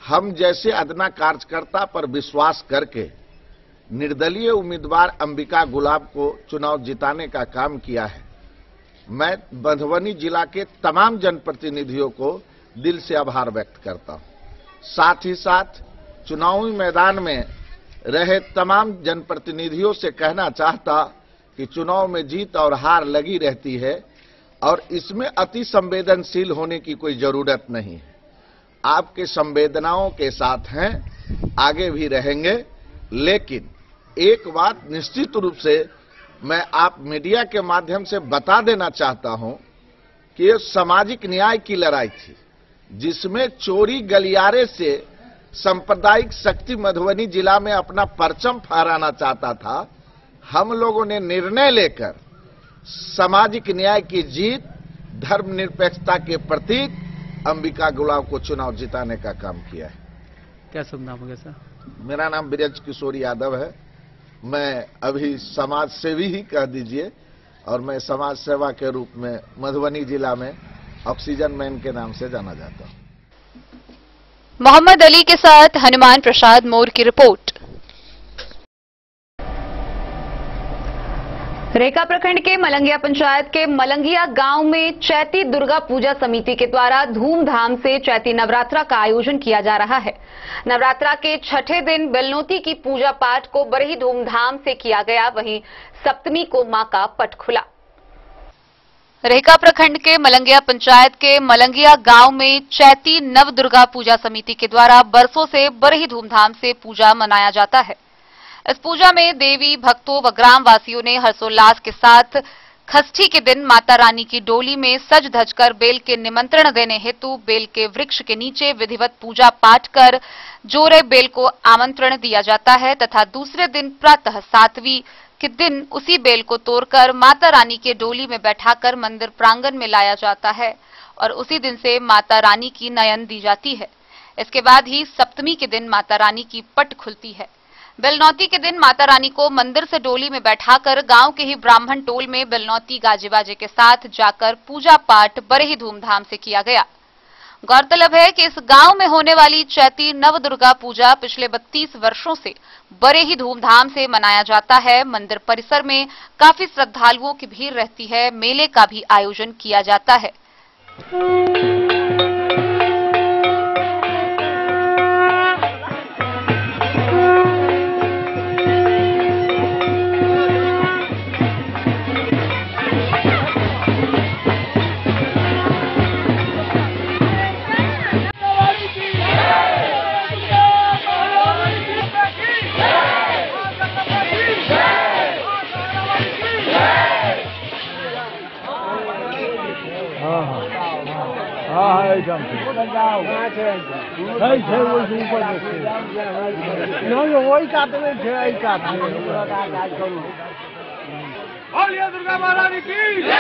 हम जैसे अदना कार्यकर्ता पर विश्वास करके निर्दलीय उम्मीदवार अंबिका गुलाब को चुनाव जिताने का काम किया है। मैं मधुबनी जिला के तमाम जनप्रतिनिधियों को दिल से आभार व्यक्त करता हूं। साथ ही साथ चुनावी मैदान में रहे तमाम जनप्रतिनिधियों से कहना चाहता कि चुनाव में जीत और हार लगी रहती है और इसमें अति संवेदनशील होने की कोई जरूरत नहीं है। आपके संवेदनाओं के साथ हैं, आगे भी रहेंगे। लेकिन एक बात निश्चित रूप से मैं आप मीडिया के माध्यम से बता देना चाहता हूं कि ये सामाजिक न्याय की लड़ाई थी, जिसमें चोरी गलियारे से सांप्रदायिक शक्ति मधुबनी जिला में अपना परचम फहराना चाहता था। हम लोगों ने निर्णय लेकर सामाजिक न्याय की जीत, धर्मनिरपेक्षता के प्रतीक अंबिका गुलाब को चुनाव जिताने का काम किया है। क्या शुभ नाम होगा सर? मेरा नाम ब्रज किशोर यादव है। मैं अभी समाज सेवी ही कह दीजिए, और मैं समाज सेवा के रूप में मधुबनी जिला में ऑक्सीजन मैन के नाम से जाना जाता हूं। मोहम्मद अली के साथ हनुमान प्रसाद मोर की रिपोर्ट। रेखा प्रखंड के मलंगिया पंचायत के मलंगिया गांव में चैती दुर्गा पूजा समिति के द्वारा धूमधाम से चैती नवरात्रा का आयोजन किया जा रहा है। नवरात्रा के छठे दिन बेलनोती की पूजा पाठ को बड़े ही धूमधाम से किया गया। वहीं सप्तमी को मां का पट खुला। रेखा प्रखंड के मलंगिया पंचायत के मलंगिया गांव में चैती नव दुर्गा पूजा समिति के द्वारा बरसों से बड़े ही धूमधाम से पूजा मनाया जाता है। इस पूजा में देवी भक्तों व ग्राम वासियों ने हर्षोल्लास के साथ षष्ठी के दिन माता रानी की डोली में सज धज कर बेल के निमंत्रण देने हेतु बेल के वृक्ष के नीचे विधिवत पूजा पाठ कर जोरे बेल को आमंत्रण दिया जाता है तथा दूसरे दिन प्रातः सातवीं के दिन उसी बेल को तोड़कर माता रानी के डोली में बैठाकर मंदिर प्रांगण में लाया जाता है और उसी दिन से माता रानी की नयन दी जाती है। इसके बाद ही सप्तमी के दिन माता रानी की पट खुलती है। बेलनौती के दिन माता रानी को मंदिर से डोली में बैठाकर गांव के ही ब्राह्मण टोल में बेलनौती गाजे बाजे के साथ जाकर पूजा पाठ बड़े ही धूमधाम से किया गया। गौरतलब है कि इस गांव में होने वाली चैती नवदुर्गा पूजा पिछले 32 वर्षों से बड़े ही धूमधाम से मनाया जाता है। मंदिर परिसर में काफी श्रद्धालुओं की भीड़ रहती है। मेले का भी आयोजन किया जाता है। बोलिए दुर्गा महारानी की जय।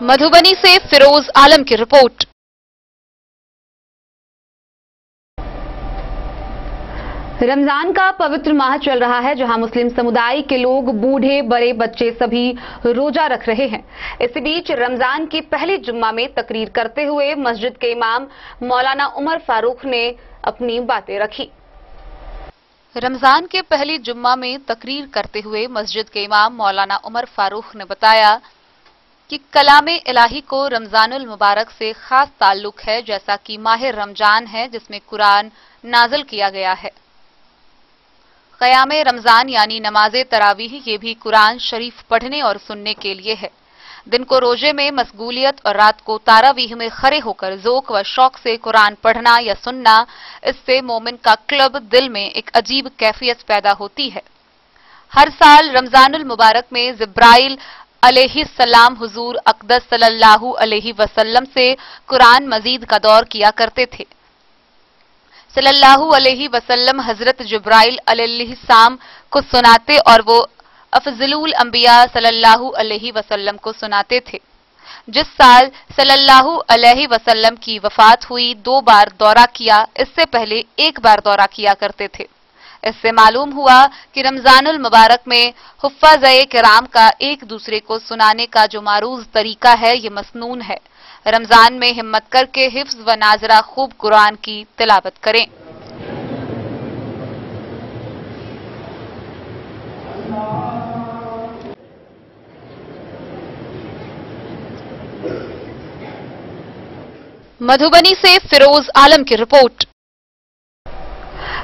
मधुबनी से फिरोज आलम की रिपोर्ट। रमजान का पवित्र माह चल रहा है, जहां मुस्लिम समुदाय के लोग बूढ़े बड़े बच्चे सभी रोजा रख रहे हैं। इसी बीच रमजान की पहली जुम्मा में तकरीर करते हुए मस्जिद के इमाम मौलाना उमर फारूक ने अपनी बातें रखी। रमजान के पहली जुम्मा में तकरीर करते हुए मस्जिद के इमाम मौलाना उमर फारूक ने बताया कि कलामे इलाही को रमजानुल मुबारक से खास ताल्लुक है, जैसा कि माह रमजान है जिसमें कुरान नाजिल किया गया है। क़यामे रमजान यानी नमाज़े तरावीह ये भी कुरान शरीफ पढ़ने और सुनने के लिए है। दिन को रोजे में मशगूलियत और रात को तारावीह में खड़े होकर ज़ौक़ व शौक से कुरान पढ़ना या सुनना, इससे मोमिन का क्लब दिल में एक अजीब कैफियत पैदा होती है। हर साल रमजानुल मुबारक में जिब्राइल अलैहिस्सलाम हुजूर अक़दस सल्लल्लाहु अलैहि वसल्लम से कुरान मजीद का दौर किया करते थे। सल्लल्लाहु अलैहि वसल्लम हजरत जिब्राइल अलैहिस्सलाम को सुनाते और वो अफज़लुल अंबिया सल्लल्लाहु अलैहि वसल्लम को सुनाते थे। जिस साल सल्लल्लाहु अलैहि वसल्लम की वफात हुई 2 बार दौरा किया, इससे पहले 1 बार दौरा किया करते थे। इससे मालूम हुआ कि रमजानुल मुबारक में हुफ़्फ़ाज़-ए किराम का एक दूसरे को सुनाने का जो मारूज तरीका है, ये मसनून है। रमजान में हिम्मत करके हिफ्ज़ व नाजरा खूब कुरान की तिलावत करें। मधुबनी से फिरोज आलम की रिपोर्ट।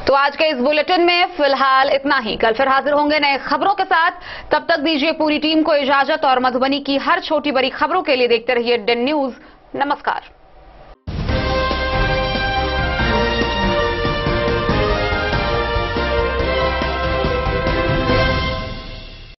तो आज के इस बुलेटिन में फिलहाल इतना ही। कल फिर हाजिर होंगे नए खबरों के साथ। तब तक दीजिए पूरी टीम को इजाजत और मधुबनी की हर छोटी बड़ी खबरों के लिए देखते रहिए डेन न्यूज। नमस्कार।